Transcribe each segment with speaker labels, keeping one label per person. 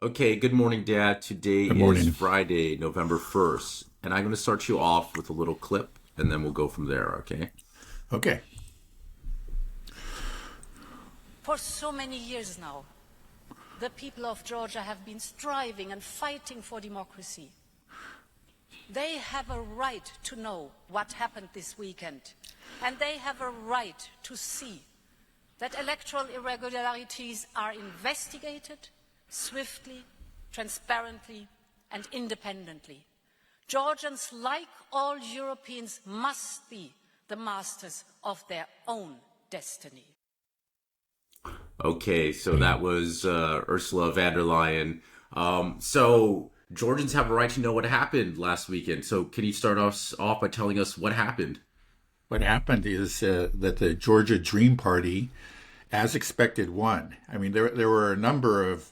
Speaker 1: Okay, good morning, Dad. Today
Speaker 2: Good
Speaker 1: is
Speaker 2: morning.
Speaker 1: Friday, November 1st, and I'm going to start you off with a little clip, and then we'll go from there, okay?
Speaker 2: Okay.
Speaker 3: For so many years now, the people of Georgia have been striving and fighting for democracy. They have a right to know what happened this weekend, and they have a right to see that electoral irregularities are investigated swiftly, transparently, and independently. Georgians, like all Europeans, must be the masters of their own destiny.
Speaker 1: Okay, so that was Ursula von der Leyen. So Georgians have a right to know what happened last weekend. So can you start us off by telling us what happened?
Speaker 2: What happened is that the Georgia Dream Party, as expected, won. I mean, there were a number of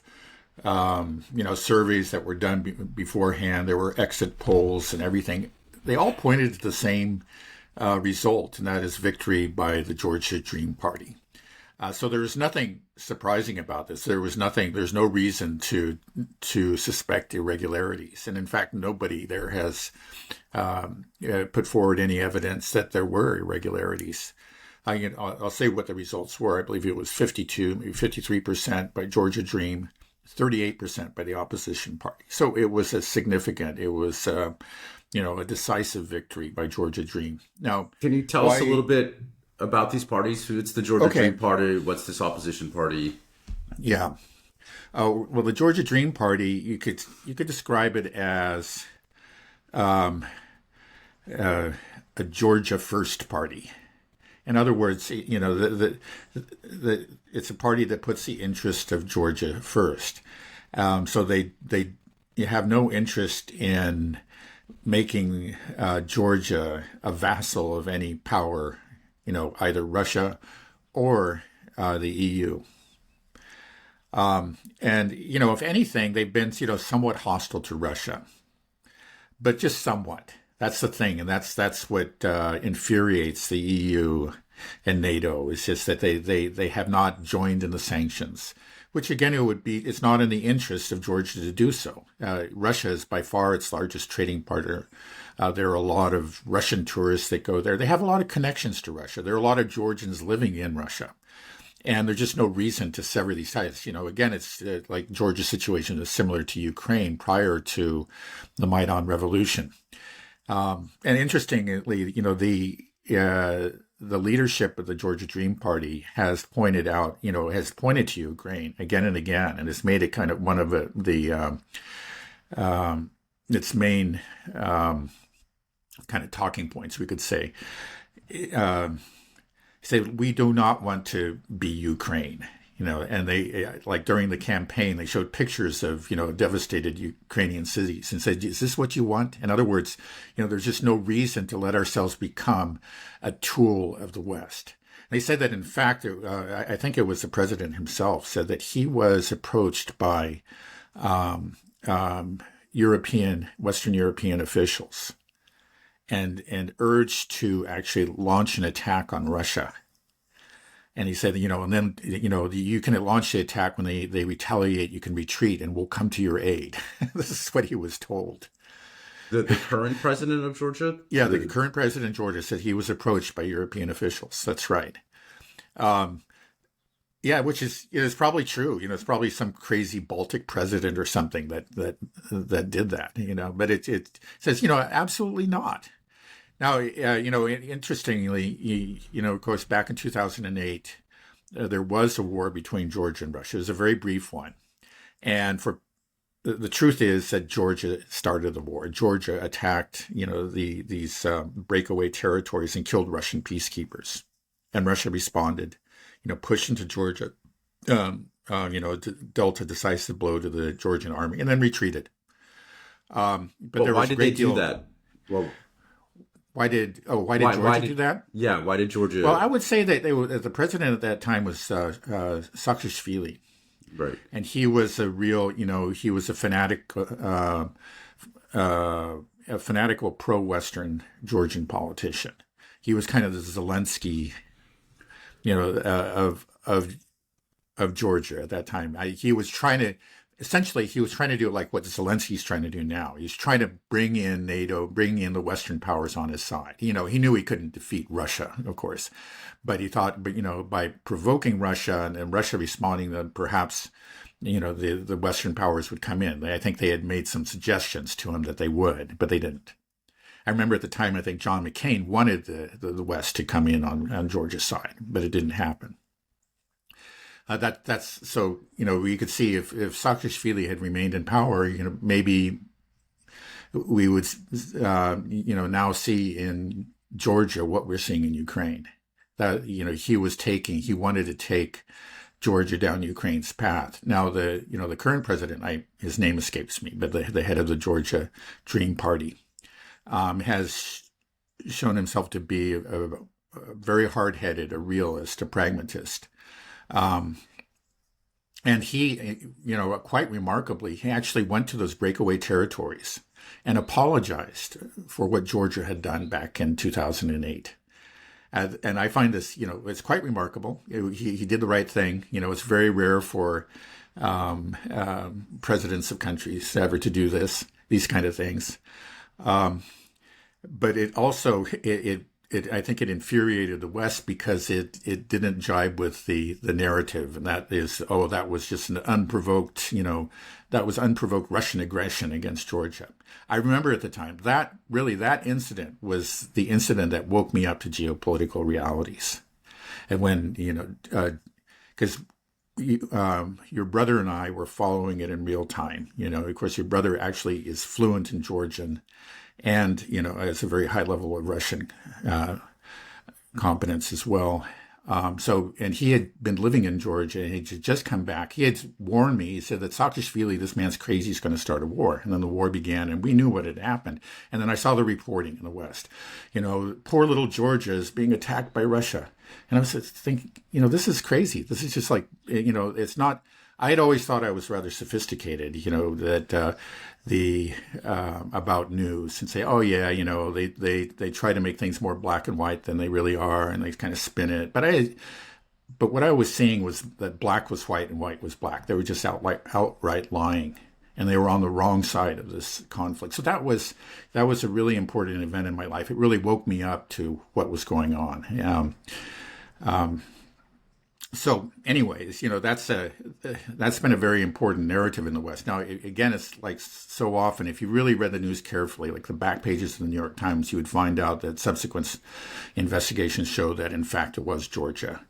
Speaker 2: surveys that were done beforehand. There were exit polls and everything. They all pointed to the same result, and that is victory by the Georgia Dream Party. So there's nothing surprising about this. There's no reason to suspect irregularities. And in fact, nobody there has put forward any evidence that there were irregularities. I'll say what the results were. I believe it was 52, maybe 53% by Georgia Dream, 38% by the opposition party. So it was a decisive victory by Georgia Dream. Now,
Speaker 1: Can you tell us a little bit about these parties? Who's the Georgia
Speaker 2: Okay.
Speaker 1: Dream Party? What's this opposition party?
Speaker 2: Yeah. Well, the Georgia Dream Party, you could describe it as a Georgia First Party. In other words, it's a party that puts the interest of Georgia first. So they have no interest in making Georgia a vassal of any power, either Russia or the EU. If anything, they've been, somewhat hostile to Russia, but just somewhat. That's the thing, and that's what infuriates the EU and NATO. Is just that they have not joined in the sanctions, which again it's not in the interest of Georgia to do so. Russia is by far its largest trading partner. There are a lot of Russian tourists that go there. They have a lot of connections to Russia. There are a lot of Georgians living in Russia. And there's just no reason to sever these ties. Again, it's like Georgia's situation is similar to Ukraine prior to the Maidan Revolution. And interestingly, the leadership of the Georgia Dream Party has pointed to Ukraine again and again, and has made it kind of one of its main kind of talking points, we could say. Say we do not want to be Ukraine. And they, like during the campaign, they showed pictures of, devastated Ukrainian cities and said, is this what you want? In other words, there's just no reason to let ourselves become a tool of the West. They said that, in fact, I think it was the president himself said that he was approached by Western European officials and urged to actually launch an attack on Russia. And he said, and then, you can launch the attack when they retaliate, you can retreat and we'll come to your aid. This is what he was told.
Speaker 1: The current president of Georgia?
Speaker 2: Yeah, the current president of Georgia said he was approached by European officials. That's right. Which is probably true. It's probably some crazy Baltic president or something that did that, but it says, absolutely not. Now, interestingly, of course, back in 2008, there was a war between Georgia and Russia. It was a very brief one. And the truth is that Georgia started the war. Georgia attacked, these breakaway territories and killed Russian peacekeepers. And Russia responded, pushed into Georgia, dealt a decisive blow to the Georgian army and then retreated. But there
Speaker 1: why
Speaker 2: was a
Speaker 1: did they
Speaker 2: great
Speaker 1: do
Speaker 2: deal.
Speaker 1: that? Well,
Speaker 2: Why did Georgia do that?
Speaker 1: Yeah, why did Georgia?
Speaker 2: Well, I would say that the president at that time was Saakashvili,
Speaker 1: Right.
Speaker 2: and he was a real, he was a fanatical pro-Western Georgian politician. He was kind of the Zelensky, of Georgia at that time. He was trying to essentially he was trying to do like what Zelensky's trying to do now. He's trying to bring in NATO, bring in the Western powers on his side. He knew he couldn't defeat Russia, of course, but he thought, by provoking Russia and Russia responding, then perhaps, the Western powers would come in. I think they had made some suggestions to him that they would, but they didn't. I remember at the time, I think John McCain wanted the West to come in on Georgia's side, but it didn't happen. That's so, we could see if Saakashvili had remained in power, maybe we would, now see in Georgia what we're seeing in Ukraine. That, he wanted to take Georgia down Ukraine's path. Now, the current president, his name escapes me, but the head of the Georgia Dream Party, has shown himself to be a very hard-headed, a realist, a pragmatist. And he, quite remarkably, he actually went to those breakaway territories and apologized for what Georgia had done back in 2008. And I find this, it's quite remarkable. He did the right thing. It's very rare for presidents of countries ever to do these kind of things. But it also, I think it infuriated the West because it didn't jibe with the narrative, and that is, that was just an unprovoked, that was unprovoked Russian aggression against Georgia. I remember at the time that incident was the incident that woke me up to geopolitical realities, and when because your brother and I were following it in real time. Of course, your brother actually is fluent in Georgian. And, has a very high level of Russian competence as well. And he had been living in Georgia and he'd just come back. He had warned me. He said that Saakashvili, this man's crazy, is going to start a war. And then the war began and we knew what had happened. And then I saw the reporting in the West. Poor little Georgia is being attacked by Russia. And I was thinking, this is crazy. This is just like, it's not. I had always thought I was rather sophisticated, that about news and say, they try to make things more black and white than they really are, and they kind of spin it. But what I was seeing was that black was white and white was black. They were just outright lying, and they were on the wrong side of this conflict. So that was a really important event in my life. It really woke me up to what was going on. So anyways, that's been a very important narrative in the West. Now, again, it's like so often, if you really read the news carefully, like the back pages of the New York Times, you would find out that subsequent investigations show that, in fact, it was Georgia,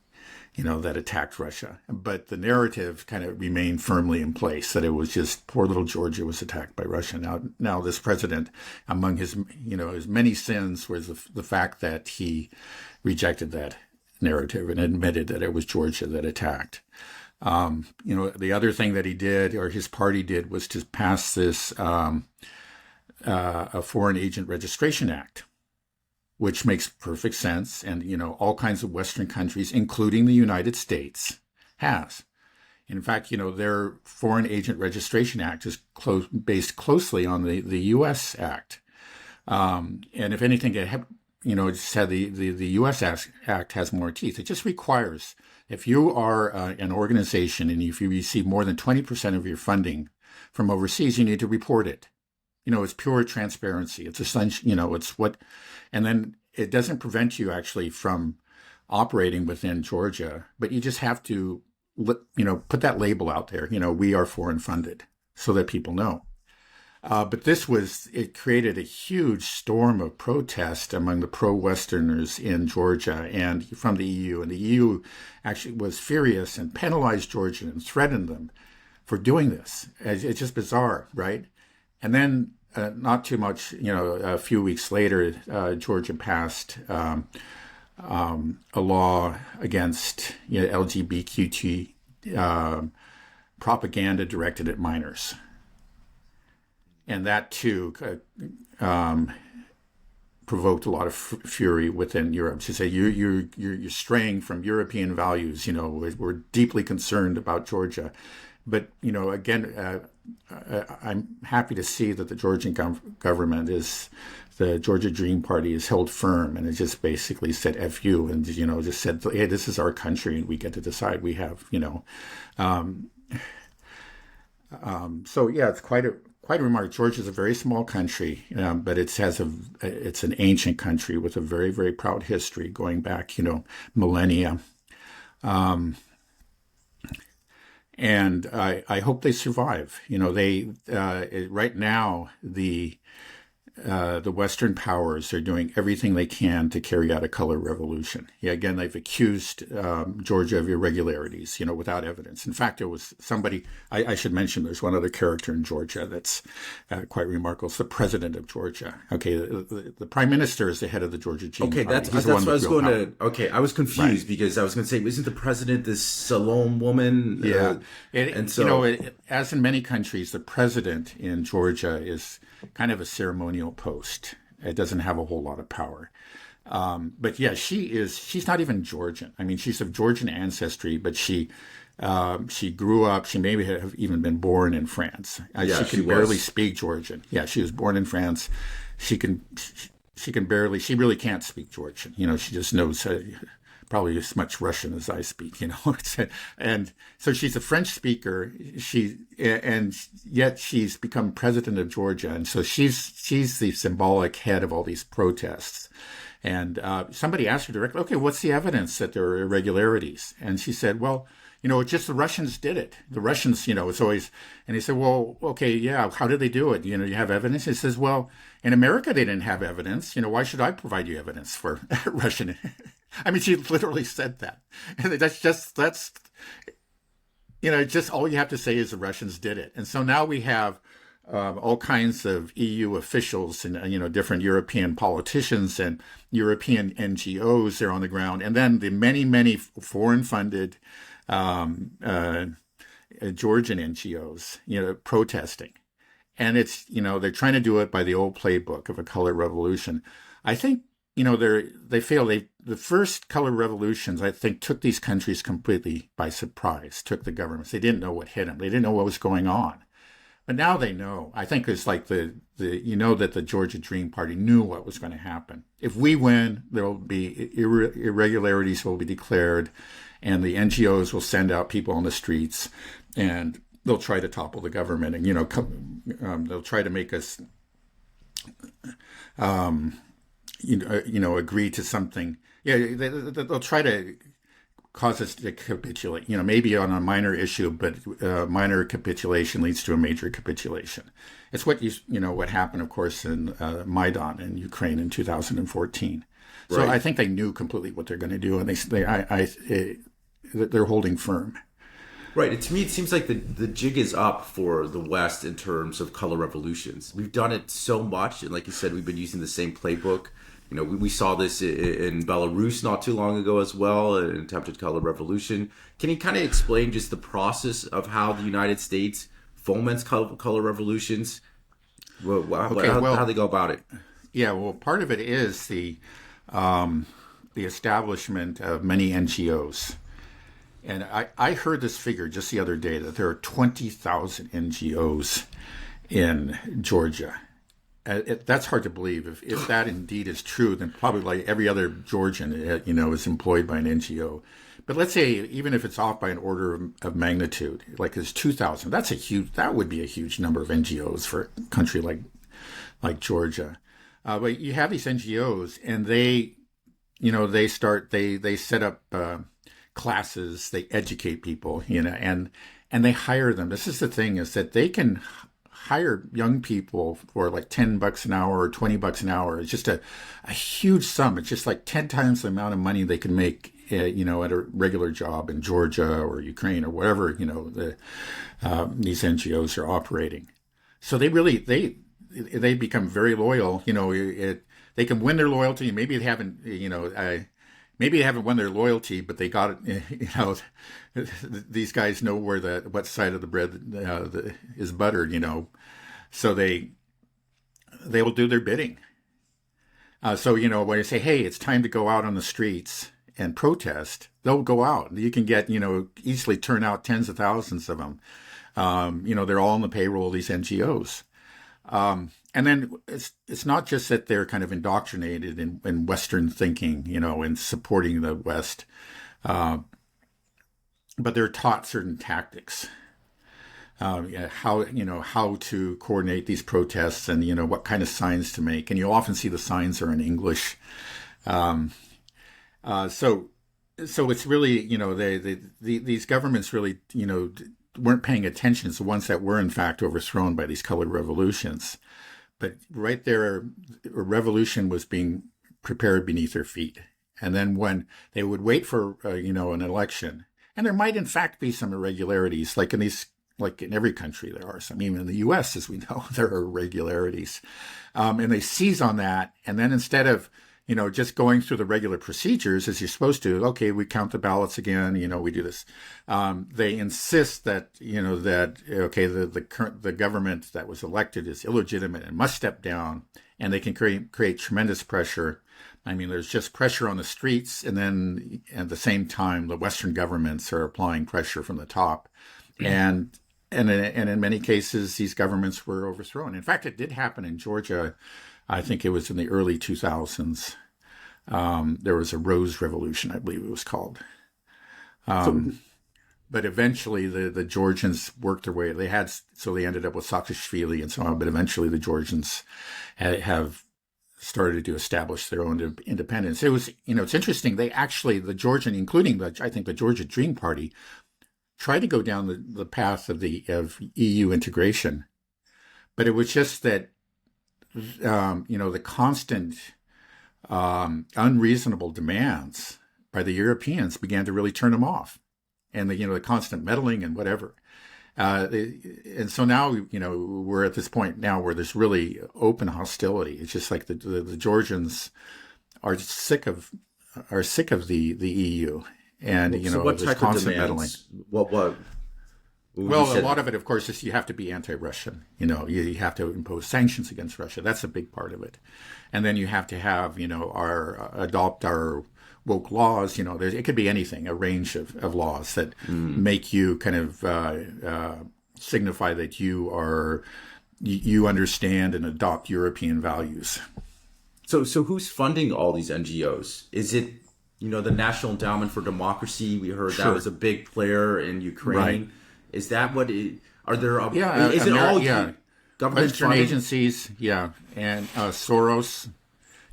Speaker 2: that attacked Russia. But the narrative kind of remained firmly in place, that it was just poor little Georgia was attacked by Russia. Now this president, among his many sins was the fact that he rejected that narrative and admitted that it was Georgia that attacked. The other thing that he did, or his party did, was to pass this a Foreign Agent Registration Act, which makes perfect sense, and all kinds of Western countries, including the United States, has. In fact, their Foreign Agent Registration Act is based closely on the U.S. Act, and if anything, it said the U.S. Act has more teeth. It just requires, if you are an organization and if you receive more than 20% of your funding from overseas, you need to report it. It's pure transparency. It's essential, it's what, and then it doesn't prevent you actually from operating within Georgia, but you just have to, put that label out there, we are foreign funded, so that people know. But it created a huge storm of protest among the pro-Westerners in Georgia and from the EU. And the EU actually was furious and penalized Georgia and threatened them for doing this. It's just bizarre, right? And then not too much, a few weeks later, Georgia passed a law against LGBTQ propaganda directed at minors. And that, too, provoked a lot of fury within Europe to say, you're straying from European values. We're deeply concerned about Georgia. But, again, I'm happy to see that the Georgian government the Georgia Dream Party is held firm, and it just basically said F you, and, just said, hey, this is our country and we get to decide. We have, So yeah, it's quite a remark. Georgia is a very small country, but it's an ancient country with a very, very proud history going back, millennia. Um, and I hope they survive. Right now the Western powers are doing everything they can to carry out a color revolution. Yeah, again, they've accused Georgia of irregularities, without evidence. In fact, there was somebody, I should mention, there's one other character in Georgia that's quite remarkable. It's the president of Georgia. Okay, the prime minister is the head of the Georgia Party.
Speaker 1: Okay, that's what I was going to. Okay, I was confused because I was going to say, isn't the president this Salome woman?
Speaker 2: Yeah,
Speaker 1: and so
Speaker 2: as in many countries, the president in Georgia is kind of a ceremonial post. It doesn't have a whole lot of power. But yeah, she's not even Georgian. I mean, she's of Georgian ancestry, but she grew up, she maybe have even been born in France.
Speaker 1: Yeah,
Speaker 2: she can barely speak Georgian. Yeah, she was born in France. She really can't speak Georgian. She just knows probably as much Russian as I speak, and so she's a French speaker. And yet she's become president of Georgia, and so she's the symbolic head of all these protests. And somebody asked her directly, "Okay, what's the evidence that there are irregularities?" And she said, "Well, it's just the Russians did it. The Russians, it's always." And he said, "Well, okay, yeah, how did they do it? You have evidence?" He says, "Well, in America they didn't have evidence. Why should I provide you evidence for Russian?" I mean, she literally said that. And just all you have to say is the Russians did it. And so now we have all kinds of EU officials and, different European politicians and European NGOs are on the ground. And then the many, many foreign funded Georgian NGOs, protesting. And it's, they're trying to do it by the old playbook of a color revolution. I think, they failed. The first color revolutions, I think, took these countries completely by surprise, took the governments. They didn't know what hit them. They didn't know what was going on. But now they know. I think it's like that the Georgia Dream Party knew what was going to happen. If we win, there will be irregularities will be declared, and the NGOs will send out people on the streets, and they'll try to topple the government, and they'll try to make us agree to something. Yeah, they'll try to cause us to capitulate, maybe on a minor issue, but minor capitulation leads to a major capitulation. It's what what happened, of course, in Maidan in Ukraine in 2014. Right. So I think they knew completely what they're going to do, and they're holding firm.
Speaker 1: Right. To me, it seems like the jig is up for the West in terms of color revolutions. We've done it so much, and like you said, we've been using the same playbook. We saw this in Belarus not too long ago as well, an attempted color revolution. Can you kind of explain just the process of how the United States foments color revolutions? How they go about it?
Speaker 2: Yeah, well, part of it is the establishment of many NGOs. And I heard this figure just the other day that there are 20,000 NGOs in Georgia. That's hard to believe. If that indeed is true, then probably like every other Georgian, is employed by an NGO. But let's say even if it's off by an order of magnitude, like there's 2,000, that would be a huge number of NGOs for a country like Georgia. But you have these NGOs, and they set up classes, they educate people, and they hire them. This is the thing, is that they can hire young people for like $10 an hour or $20 an hour. It's just a huge sum. It's just like 10 times the amount of money they can make, at a regular job in Georgia or Ukraine or wherever, these NGOs are operating. So they become very loyal. They can win their loyalty. Maybe they haven't, maybe they haven't won their loyalty, but they got it. These guys know what side of the bread is buttered. So they will do their bidding. So when you say, "Hey, it's time to go out on the streets and protest," they'll go out. You can get easily turn out tens of thousands of them. They're all on the payroll of these NGOs. And then it's not just that they're kind of indoctrinated in Western thinking, and supporting the West, but they're taught certain tactics. yeah, how to coordinate these protests, and what kind of signs to make. And you'll often see the signs are in English. So it's really, these governments really, weren't paying attention. It's the ones that were in fact overthrown by these colored revolutions. But right there, a revolution was being prepared beneath their feet. And then when they would wait for, an election, and there might in fact be some irregularities, like in every country there are some, even in the U.S., as we know, there are irregularities. And they seize on that. And then instead of, just going through the regular procedures as you're supposed to, okay, we count the ballots again, we do this. They insist that, okay, the government that was elected is illegitimate and must step down, and they can create tremendous pressure. I mean, there's just pressure on the streets, and then at the same time, the Western governments are applying pressure from the top. And in many cases, these governments were overthrown. In fact, it did happen in Georgia. I think it was in the early 2000s. There was a Rose Revolution, I believe it was called. But eventually the Georgians worked their way. They ended up with Saakashvili and so on. But eventually the Georgians have started to establish their own independence. It was, it's interesting. The Georgian, including I think the Georgia Dream Party, tried to go down the path of EU integration, but it was just that the constant unreasonable demands by the Europeans began to really turn them off, and the constant meddling and whatever. And so now, we're at this point now where there's really open hostility. It's just like the Georgians are sick of the EU, and
Speaker 1: so what
Speaker 2: there's
Speaker 1: type
Speaker 2: constant
Speaker 1: of
Speaker 2: meddling.
Speaker 1: What?
Speaker 2: Well, a lot of it, of course, is you have to be anti-Russian. You have to impose sanctions against Russia. That's a big part of it. And then you have to have, adopt our woke laws. It could be anything, a range of laws that make you kind of signify that you understand and adopt European values.
Speaker 1: So who's funding all these NGOs? Is it, the National Endowment for Democracy? We heard that was a big player in Ukraine.
Speaker 2: Right.
Speaker 1: Is that what it, are there?
Speaker 2: Is it all
Speaker 1: government
Speaker 2: Western
Speaker 1: funding?
Speaker 2: agencies? Yeah, and Soros.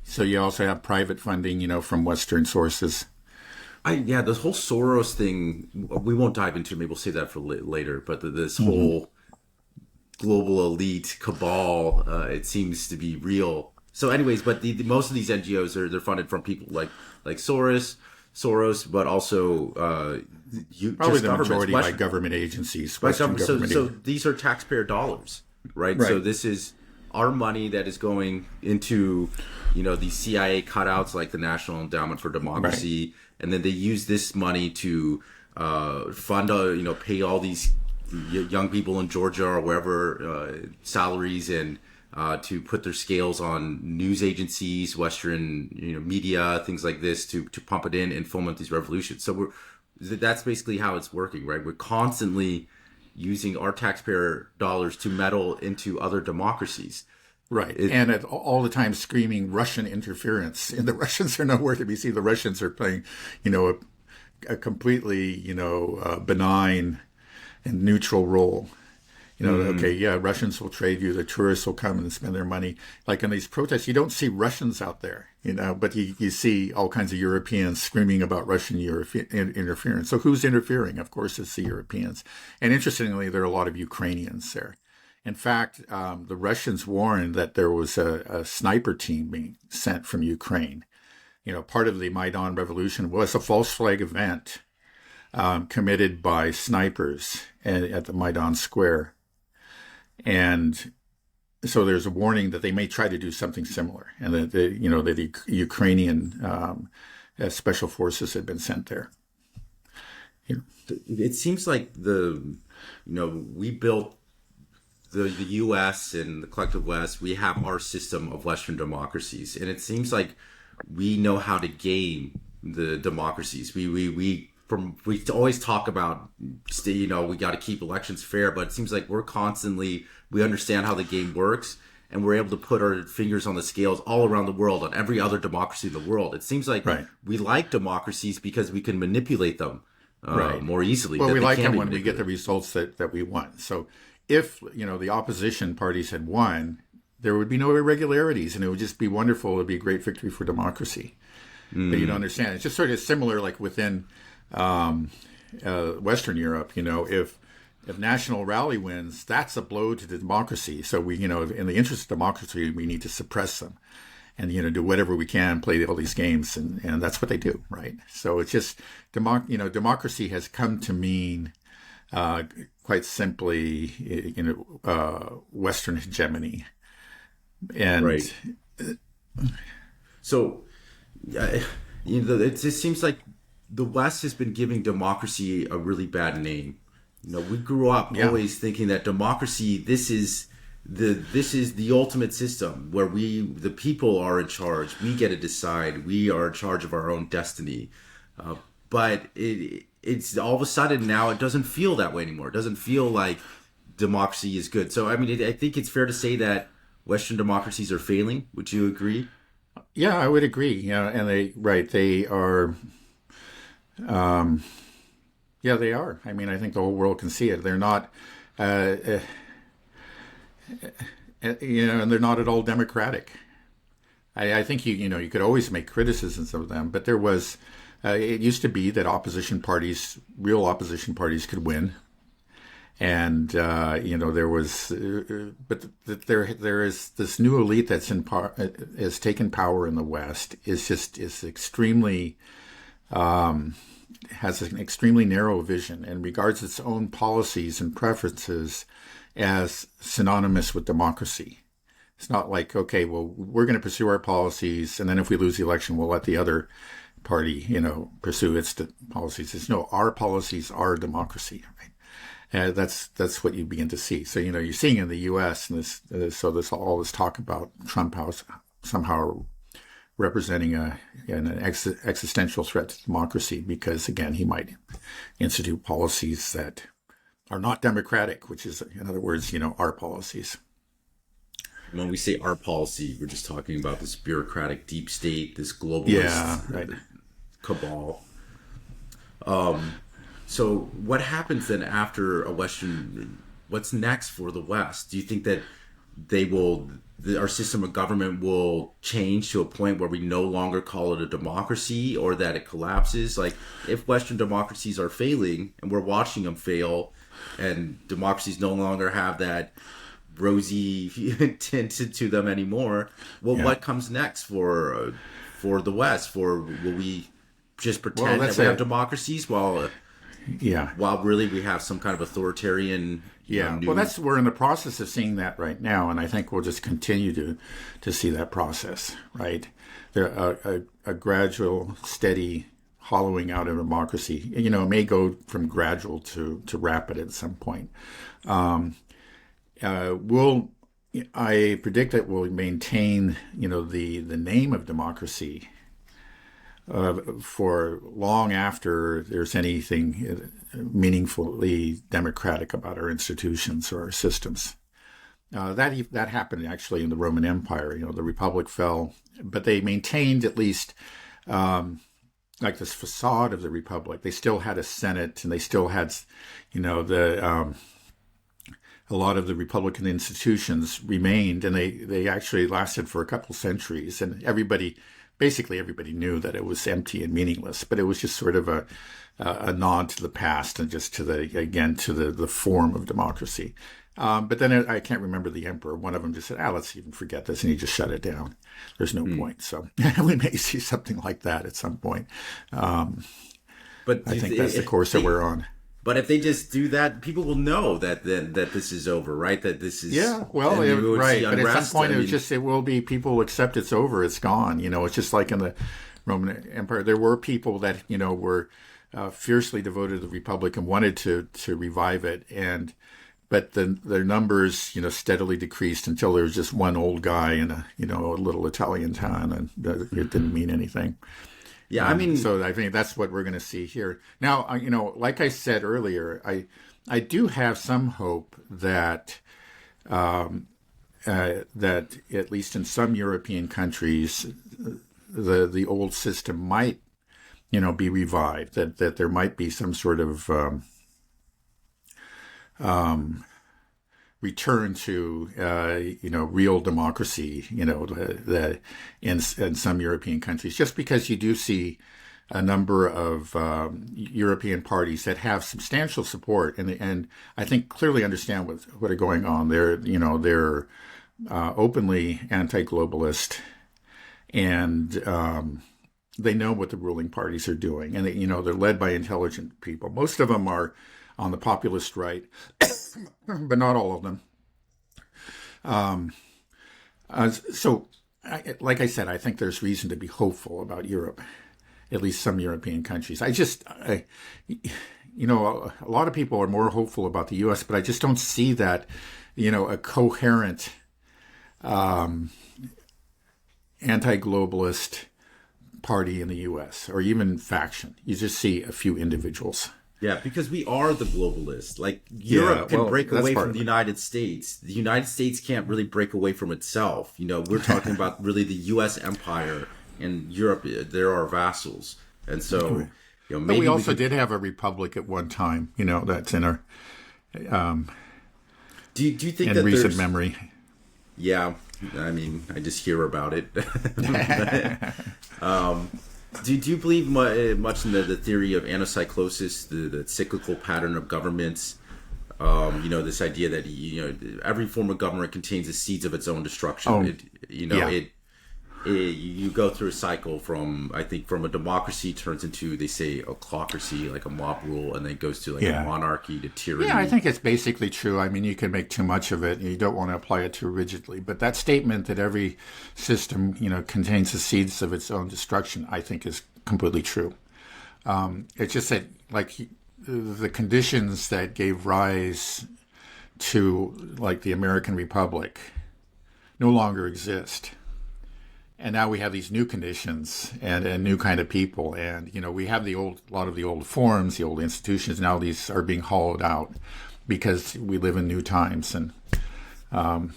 Speaker 2: So you also have private funding, from Western sources.
Speaker 1: The whole Soros thing, we won't dive into. Maybe we'll save that for later. But this whole global elite cabal, it seems to be real. So, anyways, but most of these NGOs they're funded from people like Soros, but also
Speaker 2: probably the majority by government agencies. Western government.
Speaker 1: So these are taxpayer dollars, right? So this is our money that is going into these CIA cutouts like the National Endowment for Democracy, and then they use this money to fund pay all these young people in Georgia or wherever salaries, and to put their scales on news agencies, Western media, things like this, to pump it in and foment these revolutions. So that's basically how it's working, right? We're constantly using our taxpayer dollars to meddle into other democracies.
Speaker 2: Right. And all the time screaming Russian interference. And the Russians are nowhere to be seen. The Russians are playing, a completely, benign and neutral role. Russians will trade you. The tourists will come and spend their money. Like in these protests, you don't see Russians out there, but you see all kinds of Europeans screaming about Russian interference. So who's interfering? Of course, it's the Europeans. And interestingly, there are a lot of Ukrainians there. In fact, the Russians warned that there was a sniper team being sent from Ukraine. Part of the Maidan Revolution was a false flag event committed by snipers at the Maidan Square. And so there's a warning that they may try to do something similar, and that the Ukrainian special forces had been sent there.
Speaker 1: It seems like we built the U.S. and the collective West. We have our system of Western democracies, and it seems like we know how to game the democracies. We always talk about, we got to keep elections fair, but it seems like we understand how the game works, and we're able to put our fingers on the scales all around the world, on every other democracy in the world. It seems like we like democracies because we can manipulate them more easily.
Speaker 2: Well, we like them when we get the results that we want. So if the opposition parties had won, there would be no irregularities, and it would just be wonderful. It would be a great victory for democracy. But you don't understand. It's just sort of similar, like within Western Europe. If National Rally wins, that's a blow to the democracy. So we, in the interest of democracy, we need to suppress them, and do whatever we can, play all these games, and that's what they do, right? So it's just democracy has come to mean quite simply, Western hegemony, and
Speaker 1: right. So, it just seems like the West has been giving democracy a really bad name. We grew up always thinking that democracy, this is the ultimate system where the people are in charge. We get to decide. We are in charge of our own destiny. But it's all of a sudden now it doesn't feel that way anymore. It doesn't feel like democracy is good. So, I mean, I think it's fair to say that Western democracies are failing. Would you agree?
Speaker 2: Yeah, I would agree. And they are. Yeah, they are. I mean, I think the whole world can see it. They're not, and they're not at all democratic. I think you could always make criticisms of them, but there was. It used to be that real opposition parties, could win, and there was, but there is this new elite that's has taken power in the West is extremely. Has an extremely narrow vision and regards its own policies and preferences as synonymous with democracy. It's not like, okay, well, we're going to pursue our policies, and then if we lose the election, we'll let the other party, pursue its policies. It's no, our policies are democracy, right? That's what you begin to see. So, you're seeing in the U.S. and all this talk about Trump House somehow representing an existential threat to democracy, because again, he might institute policies that are not democratic, which is, in other words, our policies.
Speaker 1: When we say our policy, we're just talking about this bureaucratic deep state, this globalist cabal. So what happens then after what's next for the West? Do you think that our system of government will change to a point where we no longer call it a democracy, or that it collapses? Like, if Western democracies are failing and we're watching them fail, and democracies no longer have that rosy tint to them anymore, what comes next for the West? Will we just pretend that we have democracies while really we have some kind of authoritarian?
Speaker 2: We're in the process of seeing that right now, and I think we'll just continue to see that process, right? There a gradual, steady hollowing out of democracy. It may go from gradual to rapid at some point. I predict that we'll maintain, the name of democracy for long after there's anything meaningfully democratic about our institutions or our systems. That happened actually in the Roman Empire. The Republic fell, but they maintained at least like this facade of the Republic. They still had a Senate, and they still had, a lot of the Republican institutions remained, and they actually lasted for a couple centuries, and basically everybody knew that it was empty and meaningless, but it was just sort of a nod to the past and just to the form of democracy. But then I can't remember the emperor. One of them just said, let's even forget this, and he just shut it down. There's no point. So we may see something like that at some point. But I think that's the course that we're on.
Speaker 1: But if they just do that, people will know that this is over, right? That this is
Speaker 2: right. But at some point, it will be people will accept it's over, it's gone. It's just like in the Roman Empire. There were people that were fiercely devoted to the Republic and wanted to revive it, but their numbers steadily decreased until there was just one old guy in a little Italian town, and it didn't mean anything. Yeah, so I think that's what we're going to see here. Now, like I said earlier, I do have some hope that that at least in some European countries, the old system might, be revived. That there might be some sort of return to real democracy, in some European countries, just because you do see a number of European parties that have substantial support, and I think clearly understand what are going on. They're openly anti-globalist, and they know what the ruling parties are doing, and they're led by intelligent people. Most of them are on the populist right, but not all of them. Like I said, I think there's reason to be hopeful about Europe, at least some European countries. A lot of people are more hopeful about the U.S., but I just don't see that, a coherent anti-globalist party in the U.S. or even faction. You just see a few individuals.
Speaker 1: Yeah, because we are the globalists. Like, Europe can break away from the United States. The United States can't really break away from itself. We're talking about really the U.S. empire, and Europe, they're our vassals. And so, maybe
Speaker 2: but we also did have a republic at one time, that's in our
Speaker 1: do you think
Speaker 2: in
Speaker 1: that
Speaker 2: recent memory.
Speaker 1: Yeah, I mean, I just hear about it. Do you believe much in the theory of anacyclosis, the cyclical pattern of governments? This idea that every form of government contains the seeds of its own destruction. You go through a cycle from a democracy turns into, they say, a autocracy, like a mob rule, and then goes to a monarchy to tyranny.
Speaker 2: Yeah, I think it's basically true. I mean, you can make too much of it, and you don't want to apply it too rigidly. But that statement that every system, contains the seeds of its own destruction, I think is completely true. It's just that, the conditions that gave rise to, the American Republic no longer exist. And now we have these new conditions and a new kind of people. And, we have a lot of the old forms, the old institutions. Now these are being hollowed out because we live in new times. And, I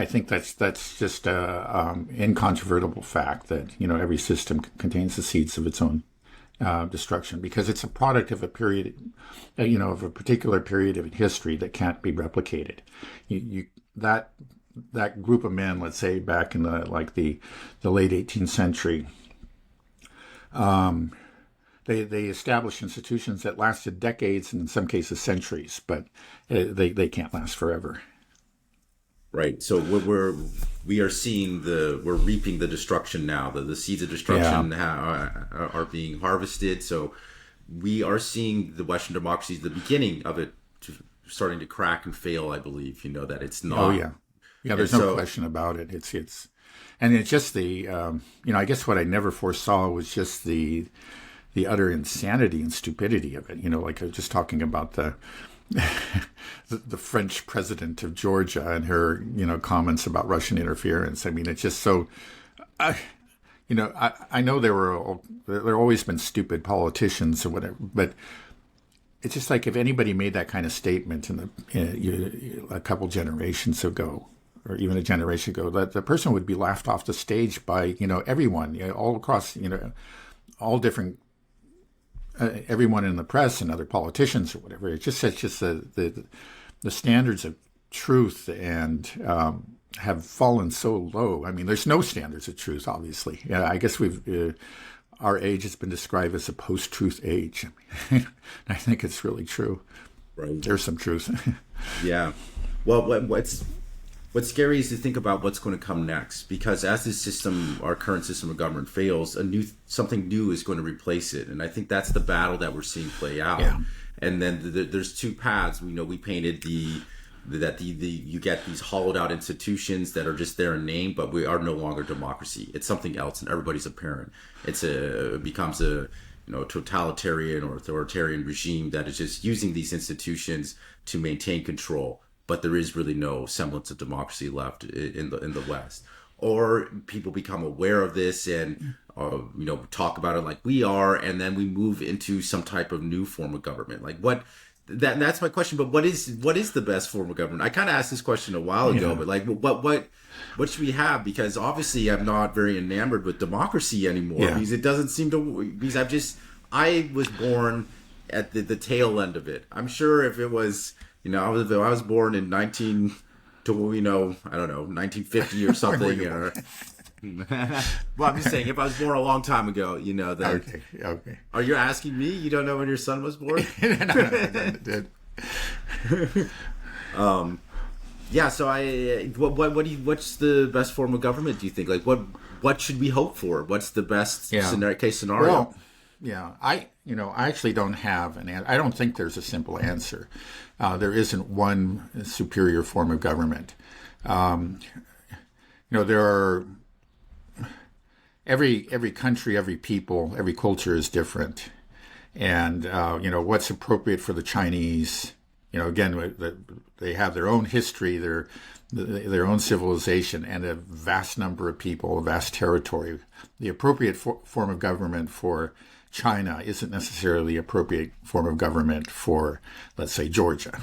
Speaker 2: think that's just an incontrovertible fact that, every system contains the seeds of its own destruction, because it's a product of a period, of a particular period of history that can't be replicated. That group of men, let's say back in the late 18th century, they established institutions that lasted decades and in some cases centuries, but they can't last forever.
Speaker 1: Right. So we are seeing we're reaping the destruction now. The seeds of destruction are being harvested. So we are seeing the Western democracies, the beginning of it, starting to crack and fail. I believe that it's not.
Speaker 2: Oh yeah. Yeah, there's no question about it. It's just the I guess what I never foresaw was just the utter insanity and stupidity of it. Like I was just talking about the French president of Georgia and her comments about Russian interference. I mean, it's just so. I know there always been stupid politicians or whatever, but it's just like if anybody made that kind of statement a couple generations ago, or even a generation ago, that the person would be laughed off the stage by, everyone, all across, all different, everyone in the press and other politicians or whatever. It's just the standards of truth and have fallen so low. I mean, there's no standards of truth, obviously. Yeah, I guess our age has been described as a post-truth age. I think it's really true.
Speaker 1: Right.
Speaker 2: There's some truth.
Speaker 1: Yeah. Well, what's scary is to think about what's going to come next, because as this system, our current system of government fails, something new is going to replace it. And I think that's the battle that we're seeing play out. Yeah. And then there's two paths. We painted you get these hollowed out institutions that are just there in name, but we are no longer democracy. It's something else, and everybody's apparent. It becomes a totalitarian or authoritarian regime that is just using these institutions to maintain control. But there is really no semblance of democracy left in the West. Or people become aware of this and talk about it like we are, and then we move into some type of new form of government. Like that's my question. But what is the best form of government? I kind of asked this question a while ago, but what should we have? Because obviously I'm not very enamored with democracy anymore, because it doesn't seem to. Because I was born at the tail end of it. I'm sure if it was You know, I was born in 19 to, you know, I don't know, 1950 or something. Or, well, I'm just saying, if I was born a long time ago, you know that.
Speaker 2: Okay. Okay.
Speaker 1: Are you asking me? You don't know when your son was born?
Speaker 2: I did.
Speaker 1: Yeah. So what's the best form of government? Do you think? Like, what should we hope for? What's the best case scenario?
Speaker 2: Well, yeah, I actually don't have an answer. I don't think there's a simple answer. There isn't one superior form of government. There are every country, every people, every culture is different, and what's appropriate for the Chinese. Again, they have their own history, their own civilization, and a vast number of people, a vast territory. The appropriate form of government for China isn't necessarily the appropriate form of government for, let's say, Georgia.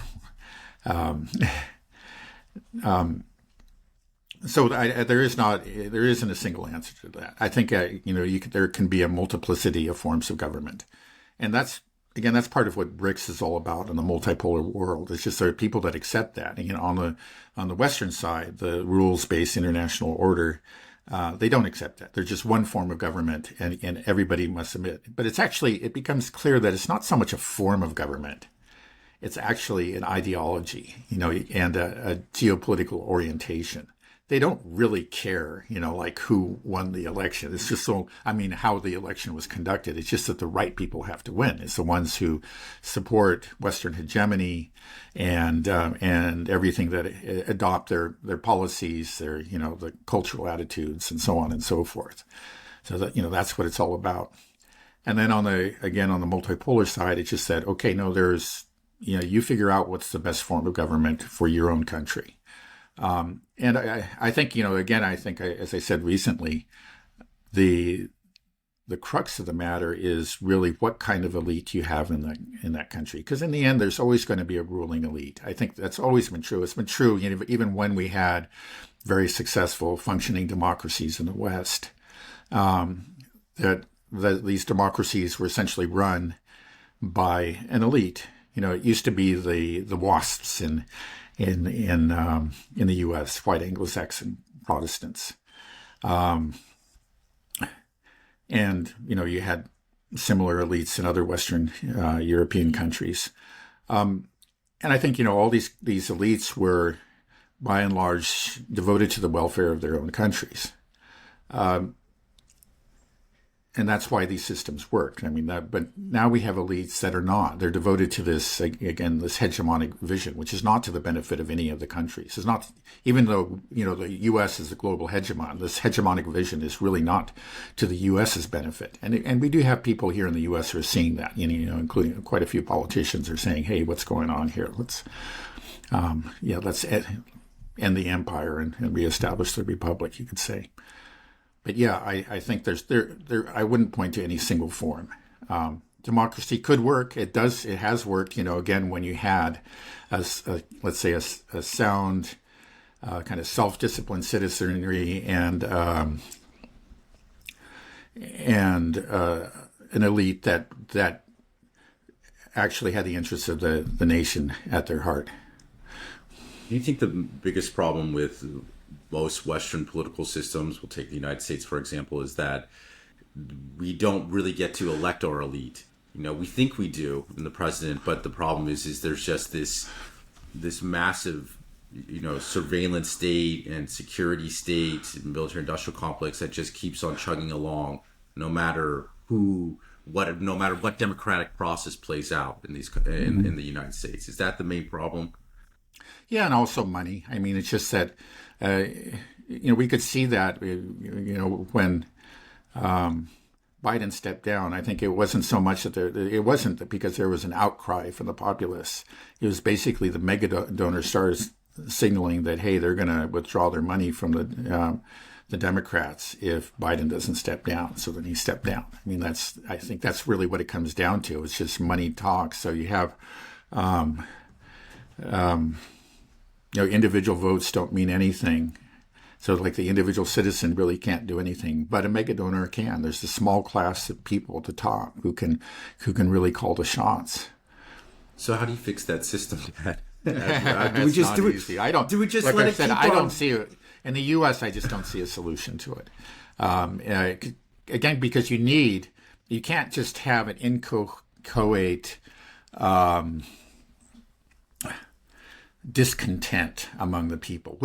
Speaker 2: So there isn't a single answer to that. I think there can be a multiplicity of forms of government, and that's part of what BRICS is all about in the multipolar world. It's just there are people that accept that. On the Western side, the rules-based international order, they don't accept that. There's just one form of government, and everybody must submit. But it becomes clear that it's not so much a form of government. It's actually an ideology, and a geopolitical orientation. They don't really care, like who won the election. It's just how the election was conducted. It's just that the right people have to win. It's the ones who support Western hegemony and everything that adopt their policies, their, the cultural attitudes and so on and so forth. So that, that's what it's all about. And then on the multipolar side, it just said, okay, no, you figure out what's the best form of government for your own country. And I think, as I said recently, the crux of the matter is really what kind of elite you have in that country. Because in the end, there's always going to be a ruling elite. I think that's always been true. It's been true, even when we had very successful functioning democracies in the West, that these democracies were essentially run by an elite. It used to be the WASPs in the U.S., white Anglo-Saxon Protestants, and you had similar elites in other Western European countries, and I think all these elites were, by and large, devoted to the welfare of their own countries. And that's why these systems work. But now we have elites that are not. They're devoted to this hegemonic vision, which is not to the benefit of any of the countries. It's not, even though, the U.S. is the global hegemon, this hegemonic vision is really not to the U.S.'s benefit. And we do have people here in the U.S. who are seeing that, including quite a few politicians are saying, hey, what's going on here? Let's end the empire and reestablish the republic, you could say. But yeah, I think I wouldn't point to any single form. Democracy could work. It does. It has worked. Again, when you had, let's say, a sound, kind of self-disciplined citizenry and an elite that actually had the interests of the nation at their heart.
Speaker 1: Do you think the biggest problem with most Western political systems, we'll take the United States, for example, is that we don't really get to elect our elite? We think we do in the president, but the problem is there's just this massive, surveillance state and security state and military industrial complex that just keeps on chugging along, no matter what democratic process plays out in in the United States. Is that the main problem?
Speaker 2: Yeah, and also money. It's just that, we could see that, when Biden stepped down. I think it wasn't so much that it wasn't because there was an outcry from the populace. It was basically the mega donor started signaling that, hey, they're going to withdraw their money from the Democrats if Biden doesn't step down. So then he stepped down. I think that's really what it comes down to. It's just money talks. So you have, individual votes don't mean anything. So like the individual citizen really can't do anything, but a mega donor can. There's a small class of people at the top who can really call the shots.
Speaker 1: So how do you fix that system, Dad?
Speaker 2: It's not easy. I don't.
Speaker 1: Do we just
Speaker 2: like
Speaker 1: let
Speaker 2: I
Speaker 1: it
Speaker 2: said,
Speaker 1: keep
Speaker 2: I
Speaker 1: on?
Speaker 2: don't see it in the U.S. I just don't see a solution to it. Again, because you can't just have an inchoate discontent among the people,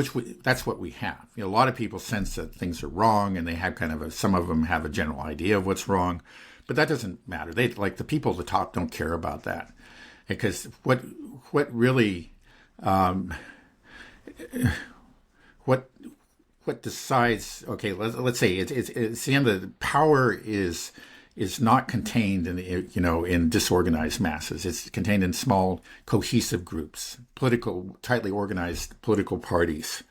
Speaker 2: that's what we have. A lot of people sense that things are wrong, and they have some of them have a general idea of what's wrong, but that doesn't matter. They like the people at the top don't care about that, because what really what decides? Okay, let's say it's the end of the power is not contained in disorganized masses. It's contained in small, cohesive groups, tightly organized political parties,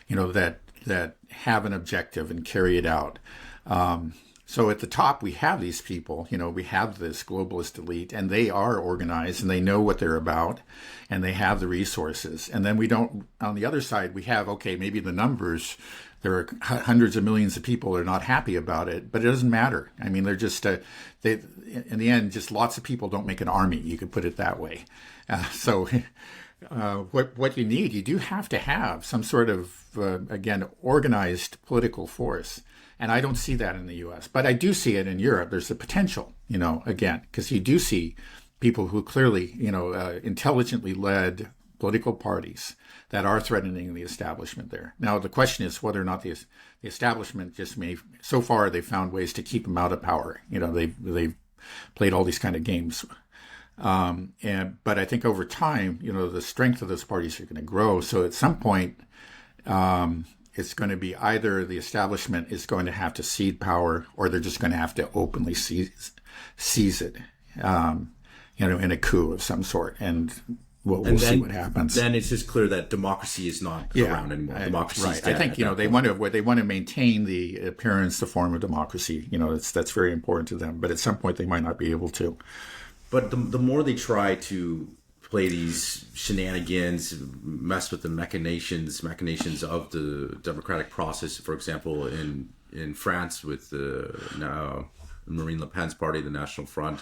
Speaker 2: that have an objective and carry it out. So at the top, we have these people, we have this globalist elite, and they are organized, and they know what they're about, and they have the resources. And then on the other side, we have, okay, maybe the numbers, there are hundreds of millions of people that are not happy about it, but it doesn't matter. I mean, they're just, in the end, just lots of people don't make an army, you could put it that way. What you need, you do have to have some sort of, again, organized political force. And I don't see that in the U.S., but I do see it in Europe. There's the potential, again, because you do see people who clearly, intelligently led political parties that are threatening the establishment there. Now, the question is whether or not the establishment so far they've found ways to keep them out of power. They've played all these kind of games. But I think over time, the strength of those parties are going to grow. So at some point, it's going to be either the establishment is going to have to cede power, or they're just going to have to openly seize it, in a coup of some sort. And we'll see what happens.
Speaker 1: Then it's just clear that democracy is not around anymore. Democracy is dead.
Speaker 2: I think they want to maintain the appearance, the form of democracy. That's very important to them. But at some point, they might not be able to.
Speaker 1: But the more they try to play these shenanigans, mess with the machinations of the democratic process, for example, in France with now Marine Le Pen's party, the National Front.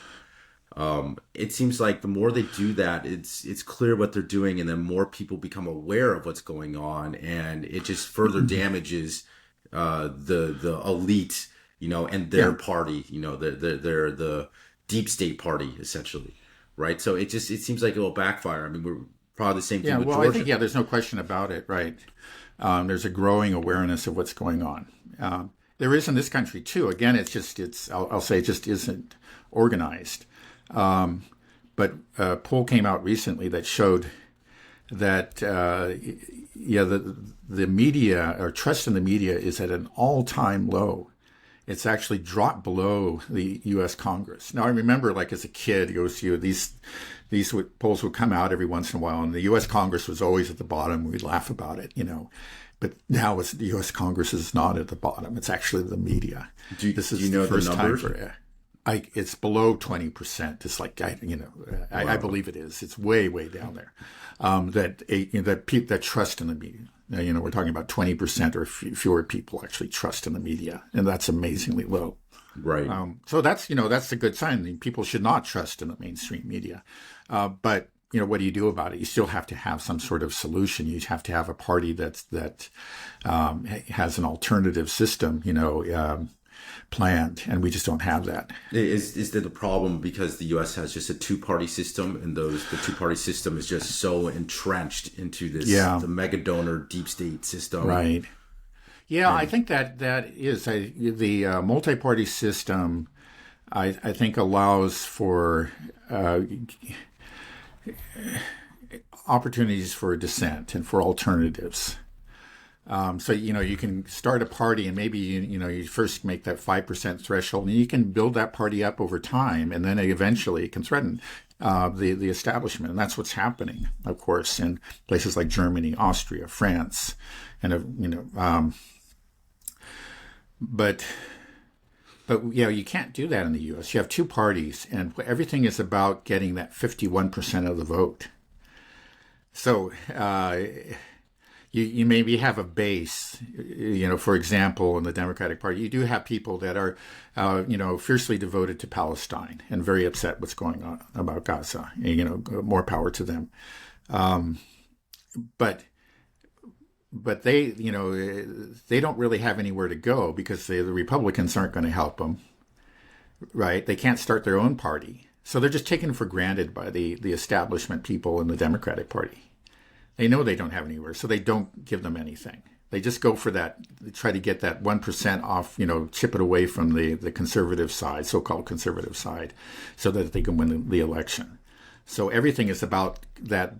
Speaker 1: It seems like the more they do that, it's clear what they're doing, and then more people become aware of what's going on, and it just further damages the elite, and their party, they're the deep state party essentially, right? So it seems like it will backfire. I mean, we're probably the same thing with Georgia.
Speaker 2: I think there's no question about it, right? There's a growing awareness of what's going on. There is in this country too. Again, I'll say it just isn't organized. But a poll came out recently that showed that the media, or trust in the media, is at an all-time low. It's actually dropped below the U.S. Congress. Now, I remember, like as a kid, these polls would come out every once in a while, and the U.S. Congress was always at the bottom. We'd laugh about it, But now the U.S. Congress is not at the bottom. It's actually the media.
Speaker 1: This is the first time
Speaker 2: it's below 20%. It's like, I believe it is. It's way, way down there. That trust in the media. We're talking about 20% or fewer people actually trust in the media, and that's amazingly low.
Speaker 1: Right.
Speaker 2: So that's a good sign. I mean, people should not trust in the mainstream media. But what do you do about it? You still have to have some sort of solution. You have to have a party that has an alternative system, planned, and we just don't have that.
Speaker 1: Is that the problem because the U.S. has just a two-party system, and the two-party system is just so entrenched into this the mega donor deep state system,
Speaker 2: right? Yeah, I think that is the multi-party system. I think allows for opportunities for dissent and for alternatives. So, you can start a party, and maybe, you first make that 5% threshold, and you can build that party up over time, and then eventually it can threaten the establishment. And that's what's happening, of course, in places like Germany, Austria, France, and, but you can't do that in the U.S. You have two parties, and everything is about getting that 51% of the vote. So, You maybe have a base, for example, in the Democratic Party, you do have people that are, fiercely devoted to Palestine and very upset what's going on about Gaza. More power to them. but they, they don't really have anywhere to go because the Republicans aren't going to help them, right? They can't start their own party. So they're just taken for granted by the establishment people in the Democratic Party. They know they don't have anywhere, so they don't give them anything. They just go for that, they try to get that 1% off, chip it away from the conservative side, so-called conservative side, so that they can win the election. So everything is about that,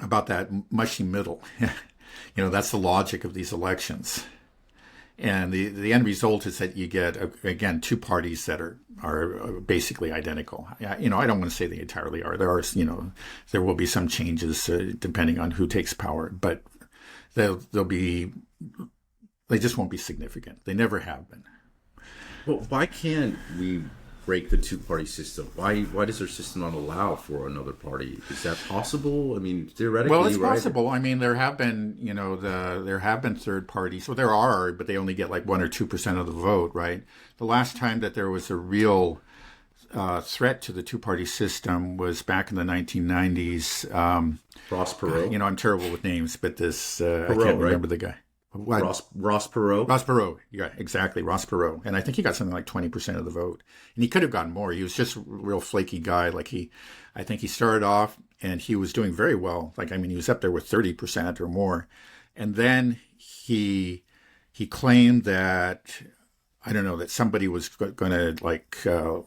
Speaker 2: about that mushy middle. That's the logic of these elections. And the end result is that you get, again, two parties that are basically identical. I don't want to say they entirely are. There are, there will be some changes depending on who takes power, but they just won't be significant. They never have been.
Speaker 1: Well, why can't we break the two-party system? Why does our system not allow for another party? Is that possible? I mean, theoretically,
Speaker 2: well, it's
Speaker 1: right?
Speaker 2: possible. I mean, there have been, there have been third parties. Well, there are, but they only get like 1 or 2% of the vote, right? The last time that there was a real threat to the two-party system was back in the 1990s.
Speaker 1: Ross Perot.
Speaker 2: I'm terrible with names, but this
Speaker 1: Perot,
Speaker 2: I can't remember
Speaker 1: right?
Speaker 2: the guy.
Speaker 1: Ross Perot.
Speaker 2: Ross Perot, yeah, exactly, Ross Perot, and I think he got something like 20% of the vote, and he could have gotten more. He was just a real flaky guy. I think he started off and he was doing very well. He was up there with 30% or more, and then he claimed that that somebody was going to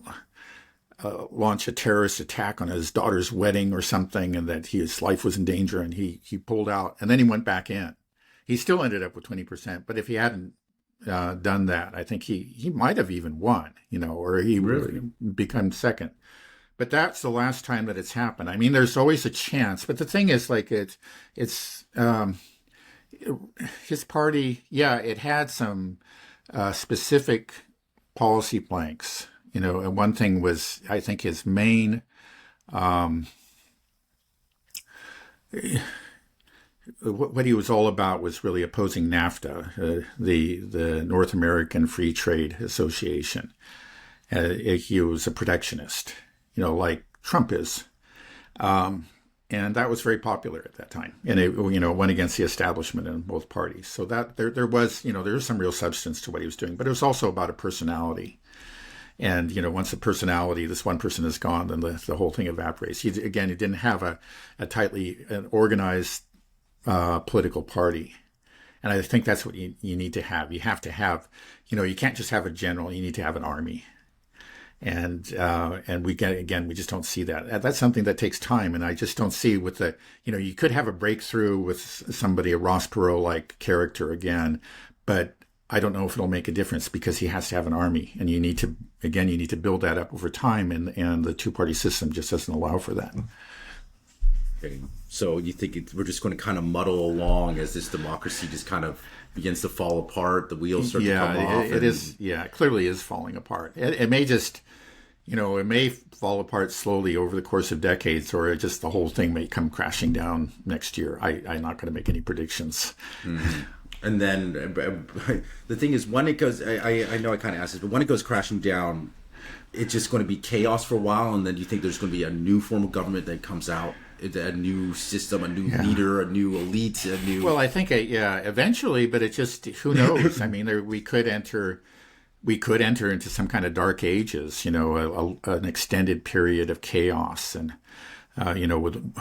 Speaker 2: launch a terrorist attack on his daughter's wedding or something, and that his life was in danger, and he pulled out, and then he went back in. He still ended up with 20%, but if he hadn't done that, I think he might have even won, or he really become second. But that's the last time that it's happened. I mean, there's always a chance, but the thing is, his party, it had some specific policy planks, and one thing was, I think, his main. What he was all about was really opposing NAFTA, the North American Free Trade Association. He was a protectionist, like Trump is. And that was very popular at that time. And it, went against the establishment in both parties. So that there was some real substance to what he was doing. But it was also about a personality. And, once the personality, this one person is gone, then the whole thing evaporates. He didn't have a tightly organized political party. And I think that's what you need to have. You have to have, you can't just have a general, you need to have an army. And we just don't see that. That's something that takes time. And I just don't see with you could have a breakthrough with somebody, a Ross Perot-like character again, but I don't know if it'll make a difference because he has to have an army. And you need to build that up over time. And the two-party system just doesn't allow for that.
Speaker 1: Okay. So you think we're just going to kind of muddle along as this democracy just kind of begins to fall apart, the wheels start to come off?
Speaker 2: It is. Yeah, it clearly is falling apart. It may just, it may fall apart slowly over the course of decades, or the whole thing may come crashing down next year. I'm not going to make any predictions.
Speaker 1: Mm-hmm. And then the thing is, when it goes, I know I kind of asked this, but when it goes crashing down, it's just going to be chaos for a while, and then you think there's going to be a new form of government that comes out, a new system, a new leader, a new elite, a new...
Speaker 2: Well, I think, eventually, but it just, who knows? I mean, we could enter into some kind of dark ages, an extended period of chaos and, with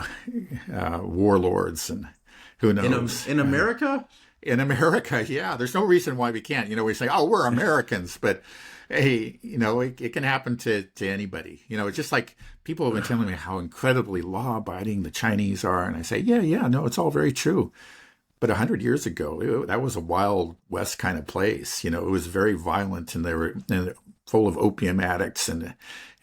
Speaker 2: warlords and who knows.
Speaker 1: In America?
Speaker 2: In America, yeah. There's no reason why we can't. We say, oh, we're Americans, but hey, it can happen to anybody. It's just like people have been telling me how incredibly law-abiding the Chinese are. And I say, yeah, no, it's all very true. But 100 years ago, that was a Wild West kind of place. It was very violent, and they were full of opium addicts and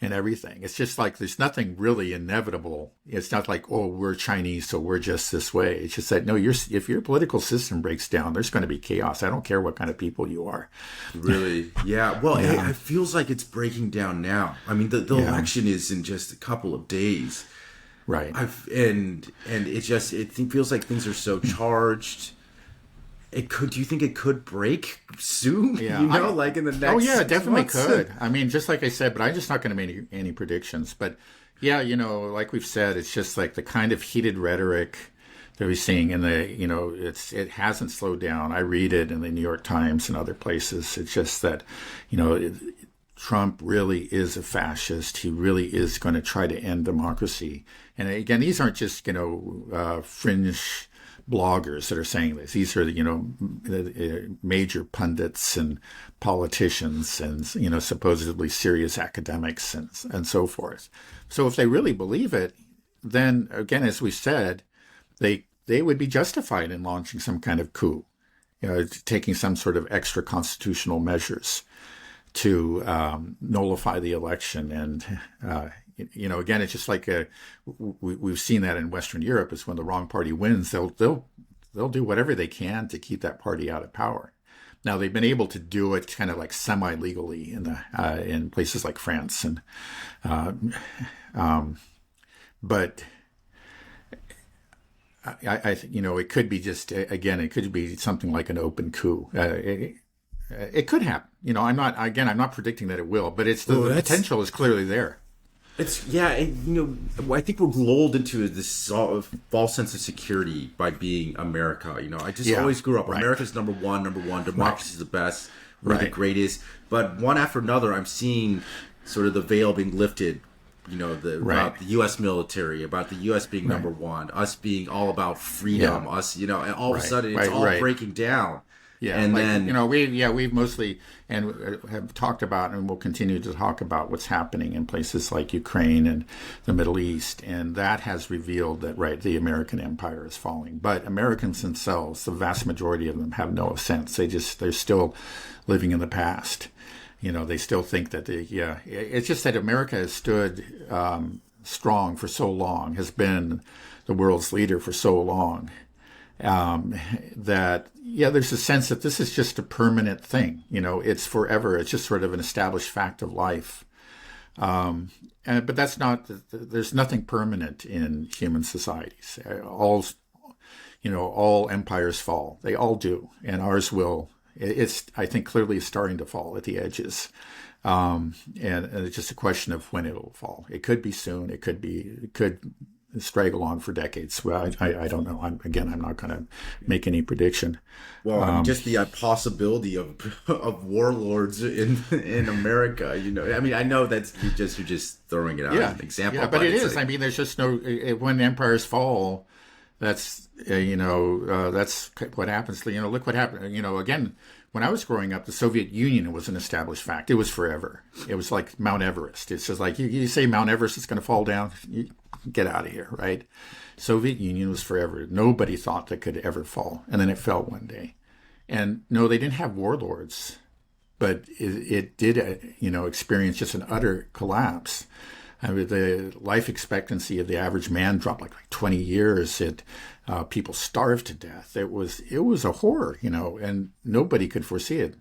Speaker 2: everything. It's just like there's nothing really inevitable. It's not like, oh, we're Chinese, so we're just this way. It's just that, no, if your political system breaks down, there's going to be chaos. I don't care what kind of people you are.
Speaker 1: Really? Yeah. Well, it feels like it's breaking down now. I mean, the election is in just a couple of days.
Speaker 2: Right.
Speaker 1: And it feels like things are so charged. Do you think it could break soon?
Speaker 2: Yeah.
Speaker 1: Like in the next
Speaker 2: Oh, yeah, it definitely
Speaker 1: months?
Speaker 2: could. I mean, just like I said, but I'm just not going to make any predictions. But, Yeah, like we've said, it's just like the kind of heated rhetoric that we're seeing in it hasn't slowed down. I read it in the New York Times and other places. It's just that, Trump really is a fascist. He really is going to try to end democracy. And again, these aren't just, fringe bloggers that are saying this. These are, major pundits and politicians and, supposedly serious academics and so forth. So if they really believe it, then again, as we said, they would be justified in launching some kind of coup, taking some sort of extra constitutional measures to nullify the election. And, again, it's just like we've seen that in Western Europe is when the wrong party wins, they'll do whatever they can to keep that party out of power. Now, they've been able to do it kind of like semi-legally in places like France. But I think, it could be just, again, it could be something like an open coup. It could happen. I'm not predicting that it will, but the potential is clearly there.
Speaker 1: I think we're lulled into this false sense of security by being America. I just always grew up, right. America's number one, democracy is the best, we're the greatest. But one after another, I'm seeing sort of the veil being lifted, about the U.S. military, about the U.S. being number one, us being all about freedom, us, and all of a sudden it's all breaking down.
Speaker 2: Yeah,
Speaker 1: and then
Speaker 2: we've mostly have talked about and will continue to talk about what's happening in places like Ukraine and the Middle East, and that has revealed that the American empire is falling. But Americans themselves, the vast majority of them, have no sense. They're still living in the past. They still think that it's just that America has stood strong for so long, has been the world's leader for so long. That there's a sense that this is just a permanent thing. It's forever. It's just sort of an established fact of life. But that's not. There's nothing permanent in human societies. All empires fall. They all do, and ours will. It's, I think, clearly starting to fall at the edges. And it's just a question of when it'll fall. It could be soon. It could straggle on for decades. Well, I don't know. I'm not going to make any prediction.
Speaker 1: Well, just the possibility of warlords in America. I know that's you're just throwing it out as an example.
Speaker 2: Yeah, but it is. There's just no. When empires fall, that's that's what happens. Look what happened. Again, when I was growing up, the Soviet Union was an established fact. It was forever. It was like Mount Everest. It's just like you say Mount Everest is going to fall down. You get out of here, right? Soviet Union was forever. Nobody thought that could ever fall, and then it fell one day. And no, they didn't have warlords, but it did, experience just an utter collapse. The life expectancy of the average man dropped like 20 years. People starved to death. It was a horror, and nobody could foresee it.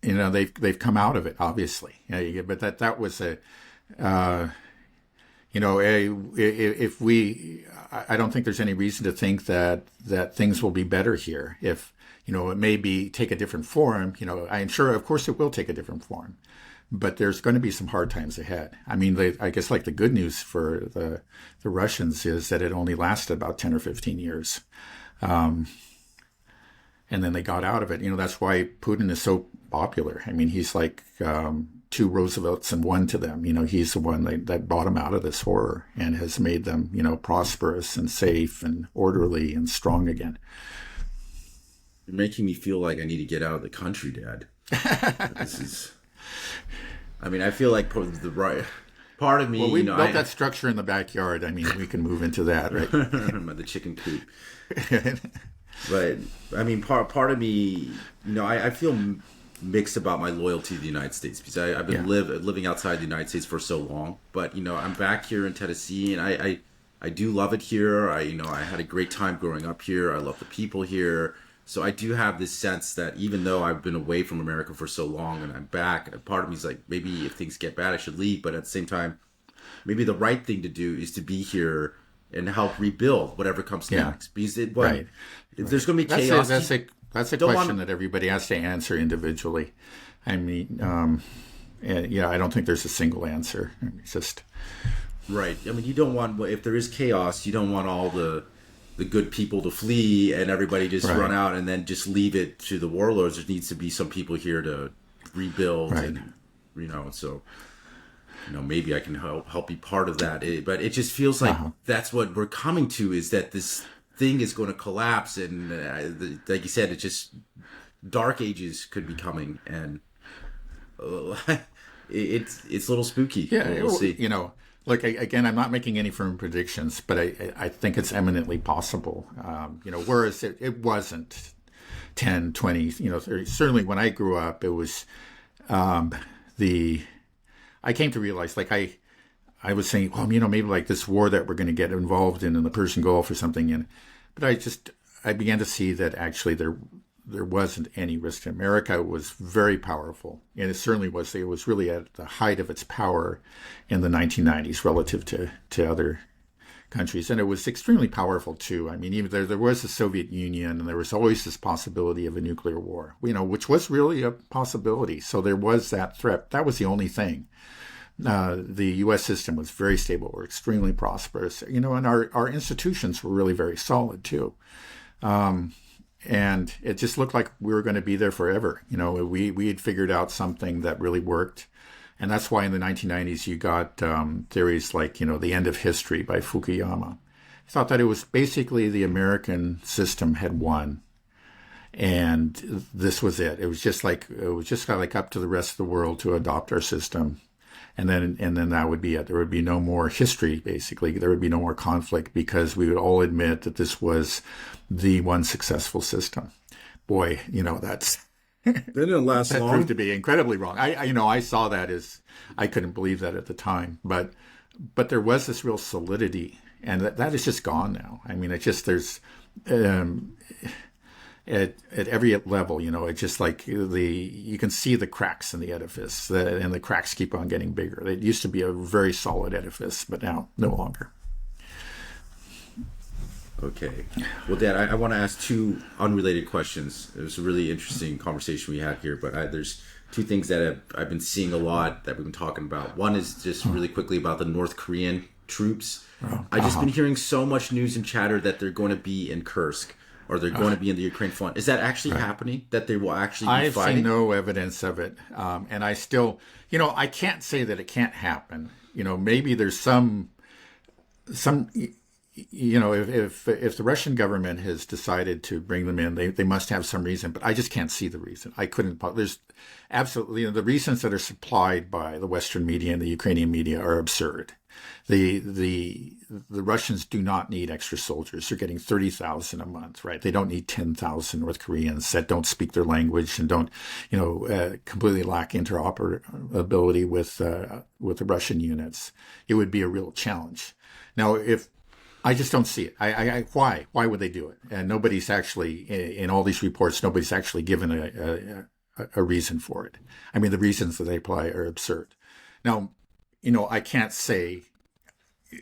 Speaker 2: They've come out of it, obviously. But that was if we, I don't think there's any reason to think that things will be better here. If it may take a different form. I'm sure, of course, it will take a different form. But there's going to be some hard times ahead. I guess the good news for the Russians is that it only lasted about 10 or 15 years. And then they got out of it. That's why Putin is so popular. He's like two Roosevelts and one to them. He's the one that brought them out of this horror and has made them, prosperous and safe and orderly and strong again.
Speaker 1: You're making me feel like I need to get out of the country, Dad. This is... I feel like the right part of me.
Speaker 2: Well, we built that structure in the backyard. We can move into that, right?
Speaker 1: The chicken coop. But part of me, I feel mixed about my loyalty to the United States because I've been living outside the United States for so long. But I'm back here in Tennessee, and I do love it here. I had a great time growing up here. I love the people here. So I do have this sense that even though I've been away from America for so long and I'm back, part of me is like, maybe if things get bad, I should leave. But at the same time, maybe the right thing to do is to be here and help rebuild whatever comes next. Because if there's going to be chaos.
Speaker 2: That's a question that everybody has to answer individually. And And yeah, I don't think there's a single answer. It's just
Speaker 1: right. I mean, you don't want, if there is chaos, you don't want all the good people to flee and everybody just run out and then just leave it to the warlords. There needs to be some people here to rebuild, and so maybe I can help be part of that. But it just feels like that's what we're coming to, is that this thing is going to collapse, and like you said, it's just dark ages could be coming, and it's a little spooky.
Speaker 2: Yeah,
Speaker 1: we'll see.
Speaker 2: Look, again, I'm not making any firm predictions, but I think it's eminently possible. Whereas it wasn't 10, 20, 30. Certainly when I grew up, it was I came to realize, like I was saying, maybe like this war that we're going to get involved in the Persian Gulf or something. But I began to see that actually there wasn't any risk. America was very powerful, and it certainly was. It was really at the height of its power in the 1990s relative to other countries, and it was extremely powerful too. I mean, even there was the Soviet Union, and there was always this possibility of a nuclear war, which was really a possibility. So there was that threat. That was the only thing. The U.S. system was very stable, or extremely prosperous, and our institutions were really very solid too. And it just looked like we were going to be there forever. We had figured out something that really worked. And that's why in the 1990s, you got theories like, The End of History by Fukuyama. I thought that it was basically the American system had won. And this was it. It was just kind of like up to the rest of the world to adopt our system. And then that would be it. There would be no more history, basically. There would be no more conflict, because we would all admit that this was the one successful system. Boy, that's
Speaker 1: That didn't last
Speaker 2: that
Speaker 1: long.
Speaker 2: proved to be incredibly wrong. I saw that as, I couldn't believe that at the time, but there was this real solidity, and that is just gone now. I mean, there's at every level, it's just like you can see the cracks in the edifice, and the cracks keep on getting bigger. It used to be a very solid edifice, but now no longer.
Speaker 1: Okay. Well, Dad, I want to ask two unrelated questions. It was a really interesting conversation we had here, but there's two things that I've been seeing a lot that we've been talking about. One is just really quickly about the North Korean troops. I've just been hearing so much news and chatter that they're going to be in Kursk, or they're going to be in the Ukraine front. Is that actually happening? That they will actually be fighting?
Speaker 2: I've seen no evidence of it. And I still, I can't say that it can't happen. Maybe there's some, if the Russian government has decided to bring them in, they must have some reason, but I just can't see the reason. There's absolutely, the reasons that are supplied by the Western media and the Ukrainian media are absurd. The Russians do not need extra soldiers. They're getting 30,000 a month, right? They don't need 10,000 North Koreans that don't speak their language and don't, completely lack interoperability with the Russian units. It would be a real challenge. Now, I just don't see it. Why would they do it? And nobody's actually, in all these reports, nobody's actually given a reason for it. I mean, the reasons that they apply are absurd. Now, I can't say,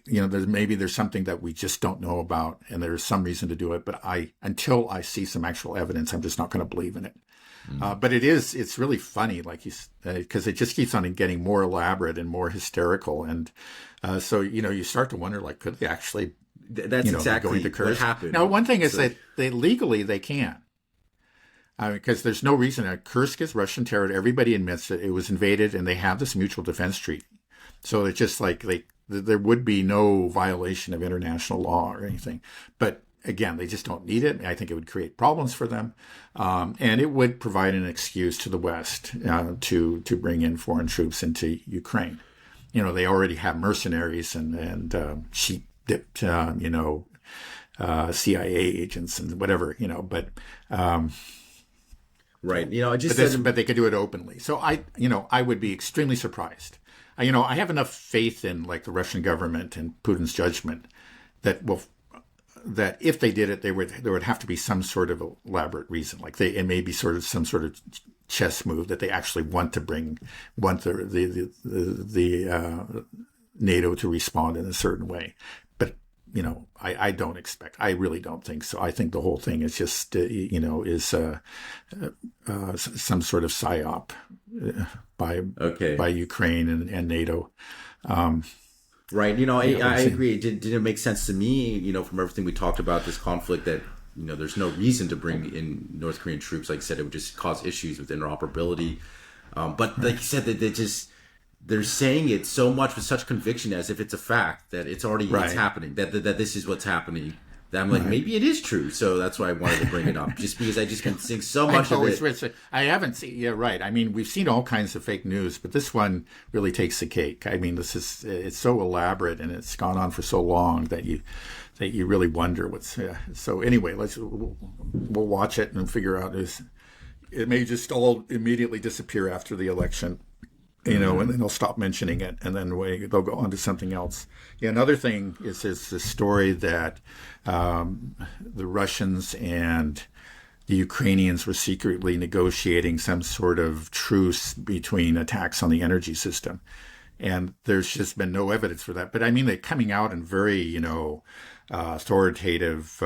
Speaker 2: there's something that we just don't know about, and there's some reason to do it. But until I see some actual evidence, I'm just not going to believe in it. But it's really funny, because it just keeps on getting more elaborate and more hysterical. And so, you start to wonder, could they actually,
Speaker 1: that's exactly
Speaker 2: going to Kursk?
Speaker 1: what happened.
Speaker 2: Now, one thing is that legally they can. Because there's no reason. Kursk is Russian territory. Everybody admits that it was invaded, and they have this mutual defense treaty. So it's just there would be no violation of international law or anything. But again, they just don't need it. I think it would create problems for them. And it would provide an excuse to the West to bring in foreign troops into Ukraine. They already have mercenaries and sheep-dipped, CIA agents and whatever, but...
Speaker 1: Right. But
Speaker 2: they could do it openly. So I would be extremely surprised. I have enough faith in the Russian government and Putin's judgment that if they did it, there would have to be some sort of elaborate reason. It may be some sort of chess move that they actually want the NATO to respond in a certain way. But I don't expect. I really don't think so. I think the whole thing is just is some sort of psyop by Ukraine and NATO.
Speaker 1: Right. I agree. It didn't make sense to me, from everything we talked about this conflict that, there's no reason to bring in North Korean troops. Like I said, it would just cause issues with interoperability. But like you said, that they're saying it so much with such conviction as if it's a fact that it's already it's happening, that this is what's happening. That I'm like, maybe it is true. So that's why I wanted to bring it up, just because I just been seeing so much of it.
Speaker 2: I haven't seen. Yeah, right. I mean, we've seen all kinds of fake news, but this one really takes the cake. I mean, it's so elaborate and it's gone on for so long that you really wonder what's. So anyway, we'll watch it and figure out it may just all immediately disappear after the election. And then they'll stop mentioning it, and then they'll go on to something else. Yeah, another thing is the story that the Russians and the Ukrainians were secretly negotiating some sort of truce between attacks on the energy system. And there's just been no evidence for that. But I mean, they're coming out in very, authoritative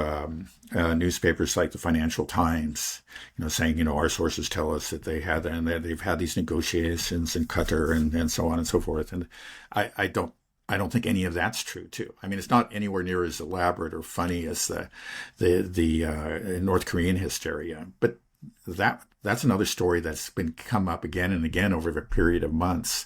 Speaker 2: newspapers like the Financial Times, saying, our sources tell us that they've had these negotiations in Qatar and so on and so forth. And I don't think any of that's true too. I mean, it's not anywhere near as elaborate or funny as the North Korean hysteria, but that's another story that's been come up again and again over a period of months.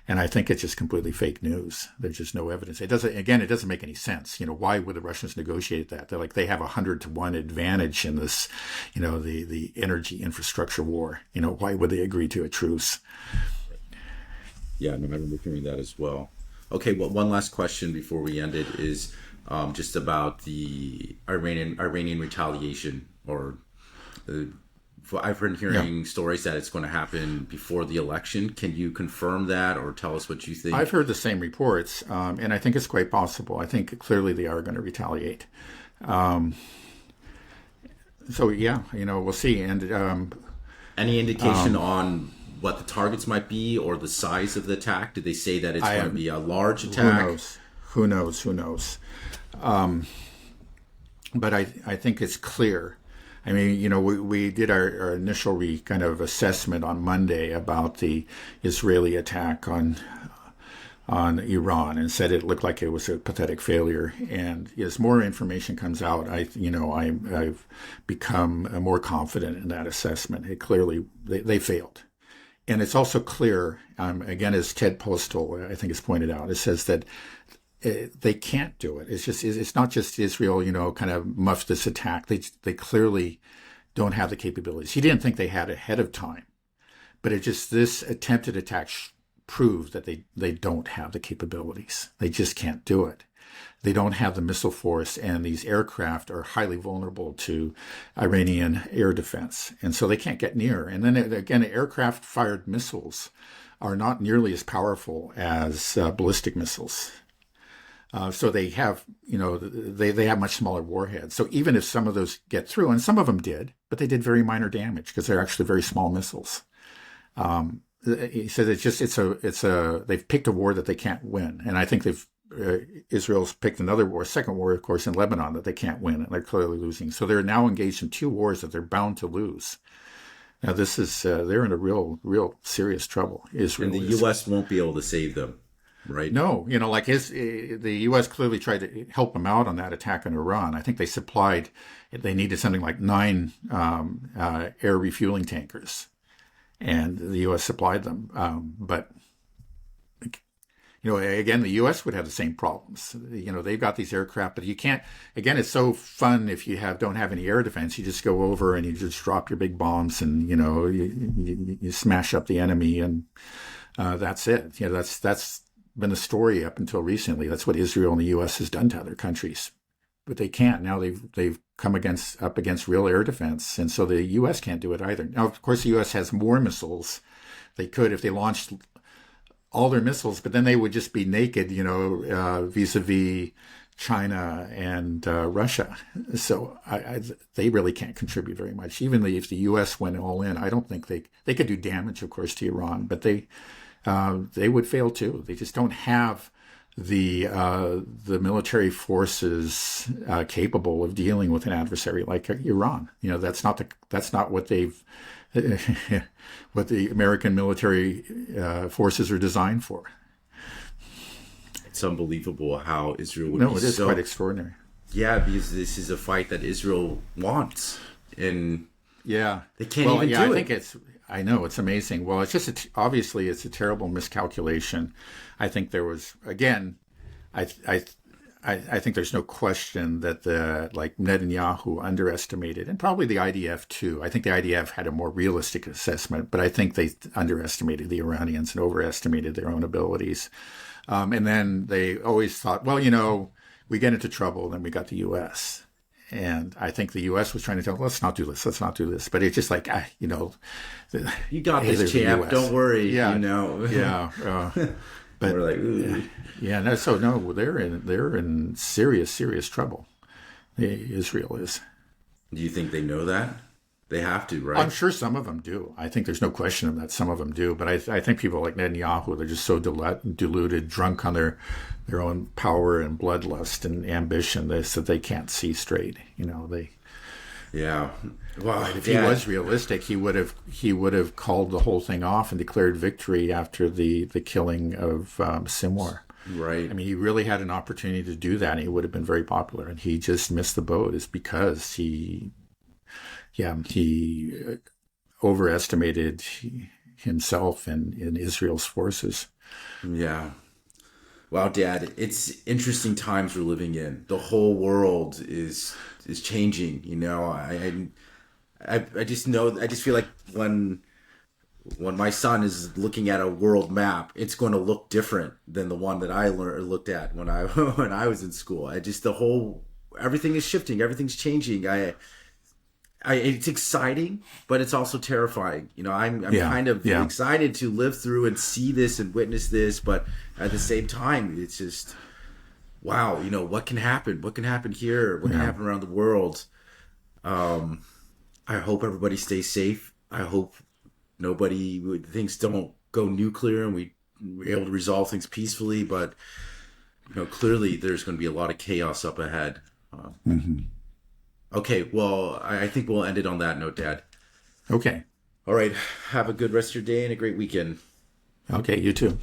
Speaker 2: And I think it's just completely fake news. There's just no evidence. It doesn't make any sense. Why would the Russians negotiate that? They have 100-to-1 advantage in this, the energy infrastructure war. Why would they agree to a truce?
Speaker 1: Yeah, no, I remember hearing that as well. Okay, well, one last question before we end it is just about the Iranian retaliation, or I've been hearing stories that it's going to happen before the election. Can you confirm that or tell us what you think?
Speaker 2: I've heard the same reports, and I think it's quite possible. I think clearly they are going to retaliate. So, yeah, we'll see. And
Speaker 1: any indication on what the targets might be or the size of the attack? Did they say that it's going to be a large attack?
Speaker 2: Who knows? But I think it's clear. I mean, we did our initial kind of assessment on Monday about the Israeli attack on Iran and said it looked like it was a pathetic failure. And as more information comes out, I've become more confident in that assessment. It clearly they failed. And it's also clear, again, as Ted Postel, I think, has pointed out, it says that they can't do it. It's not just Israel, kind of muffed this attack. They clearly don't have the capabilities. He didn't think they had ahead of time, but this attempted attack proved that they don't have the capabilities. They just can't do it. They don't have the missile force, and these aircraft are highly vulnerable to Iranian air defense, and so they can't get near. And then again, aircraft-fired missiles are not nearly as powerful as ballistic missiles. So they have, they have much smaller warheads. So even if some of those get through, and some of them did, but they did very minor damage because they're actually very small missiles. He said they've picked a war that they can't win, and I think Israel's picked another war, second war, of course, in Lebanon that they can't win, and they're clearly losing. So they're now engaged in two wars that they're bound to lose. Now this is they're in a real serious trouble. Israel
Speaker 1: and the U.S. won't be able to save them. Right.
Speaker 2: No, the U.S. clearly tried to help them out on that attack in Iran. I think they needed something like 9 air refueling tankers, and the U.S. supplied them. But again, the U.S. would have the same problems. They've got these aircraft, but you can't. Again, it's so fun if you don't have any air defense. You just go over and you just drop your big bombs, and you smash up the enemy, and that's it. That's been the story up until recently. That's what Israel and the U.S. has done to other countries, but they can't now. They've come up against real air defense, and so the U.S. can't do it either. Now, of course, the U.S. has more missiles. They could if they launched all their missiles, but then they would just be naked, vis-a-vis China and Russia. So they really can't contribute very much. Even if the U.S. went all in, I don't think they could do damage, of course, to Iran, but they would fail too. They just don't have the military forces capable of dealing with an adversary like Iran. That's not what they've what the American military forces are designed for.
Speaker 1: It's unbelievable how Israel would
Speaker 2: No,
Speaker 1: be
Speaker 2: it is
Speaker 1: so,
Speaker 2: quite extraordinary.
Speaker 1: yeah, because this is a fight that Israel wants, and
Speaker 2: Yeah,
Speaker 1: they can't even do
Speaker 2: I think
Speaker 1: it.
Speaker 2: I know it's amazing. Well, it's just obviously it's a terrible miscalculation. I think there was again, I think there's no question that Netanyahu underestimated, and probably the IDF too. I think the IDF had a more realistic assessment, but I think they underestimated the Iranians and overestimated their own abilities. And then they always thought, well, we get into trouble, then we got the U.S. And I think the U.S. was trying to tell, let's not do this. But it's just like,
Speaker 1: You got
Speaker 2: hey,
Speaker 1: this,
Speaker 2: there's the
Speaker 1: champ.
Speaker 2: US.
Speaker 1: Don't worry.
Speaker 2: Yeah,
Speaker 1: You know.
Speaker 2: yeah. But
Speaker 1: We're like, ooh.
Speaker 2: yeah, no, so no, they're in serious trouble. Israel is.
Speaker 1: Do you think they know that? They have to, right?
Speaker 2: I'm sure some of them do. I think there's no question of that. Some of them do, but I think people like Netanyahu, they're just so deluded, drunk on their own power and bloodlust and ambition that they can't see straight.
Speaker 1: Yeah. Wow.
Speaker 2: If he was realistic, he would have called the whole thing off and declared victory after the killing of Simwar.
Speaker 1: Right.
Speaker 2: I mean, he really had an opportunity to do that, and he would have been very popular. And he just missed the boat. Is because he overestimated himself and in Israel's forces.
Speaker 1: Yeah. Wow, Dad, it's interesting times we're living in. The whole world is changing. I just know. I just feel like when my son is looking at a world map, it's going to look different than the one that I looked at when I when I was in school. Everything is shifting. Everything's changing. It's exciting, but it's also terrifying. I'm kind of excited to live through and see this and witness this, but at the same time, it's just, wow, what can happen? What can happen here? What can happen around the world? I hope everybody stays safe. I hope things don't go nuclear and we're able to resolve things peacefully, but, clearly there's going to be a lot of chaos up ahead. Okay, well, I think we'll end it on that note, Dad.
Speaker 2: Okay.
Speaker 1: All right. Have a good rest of your day and a great weekend.
Speaker 2: Okay, you too.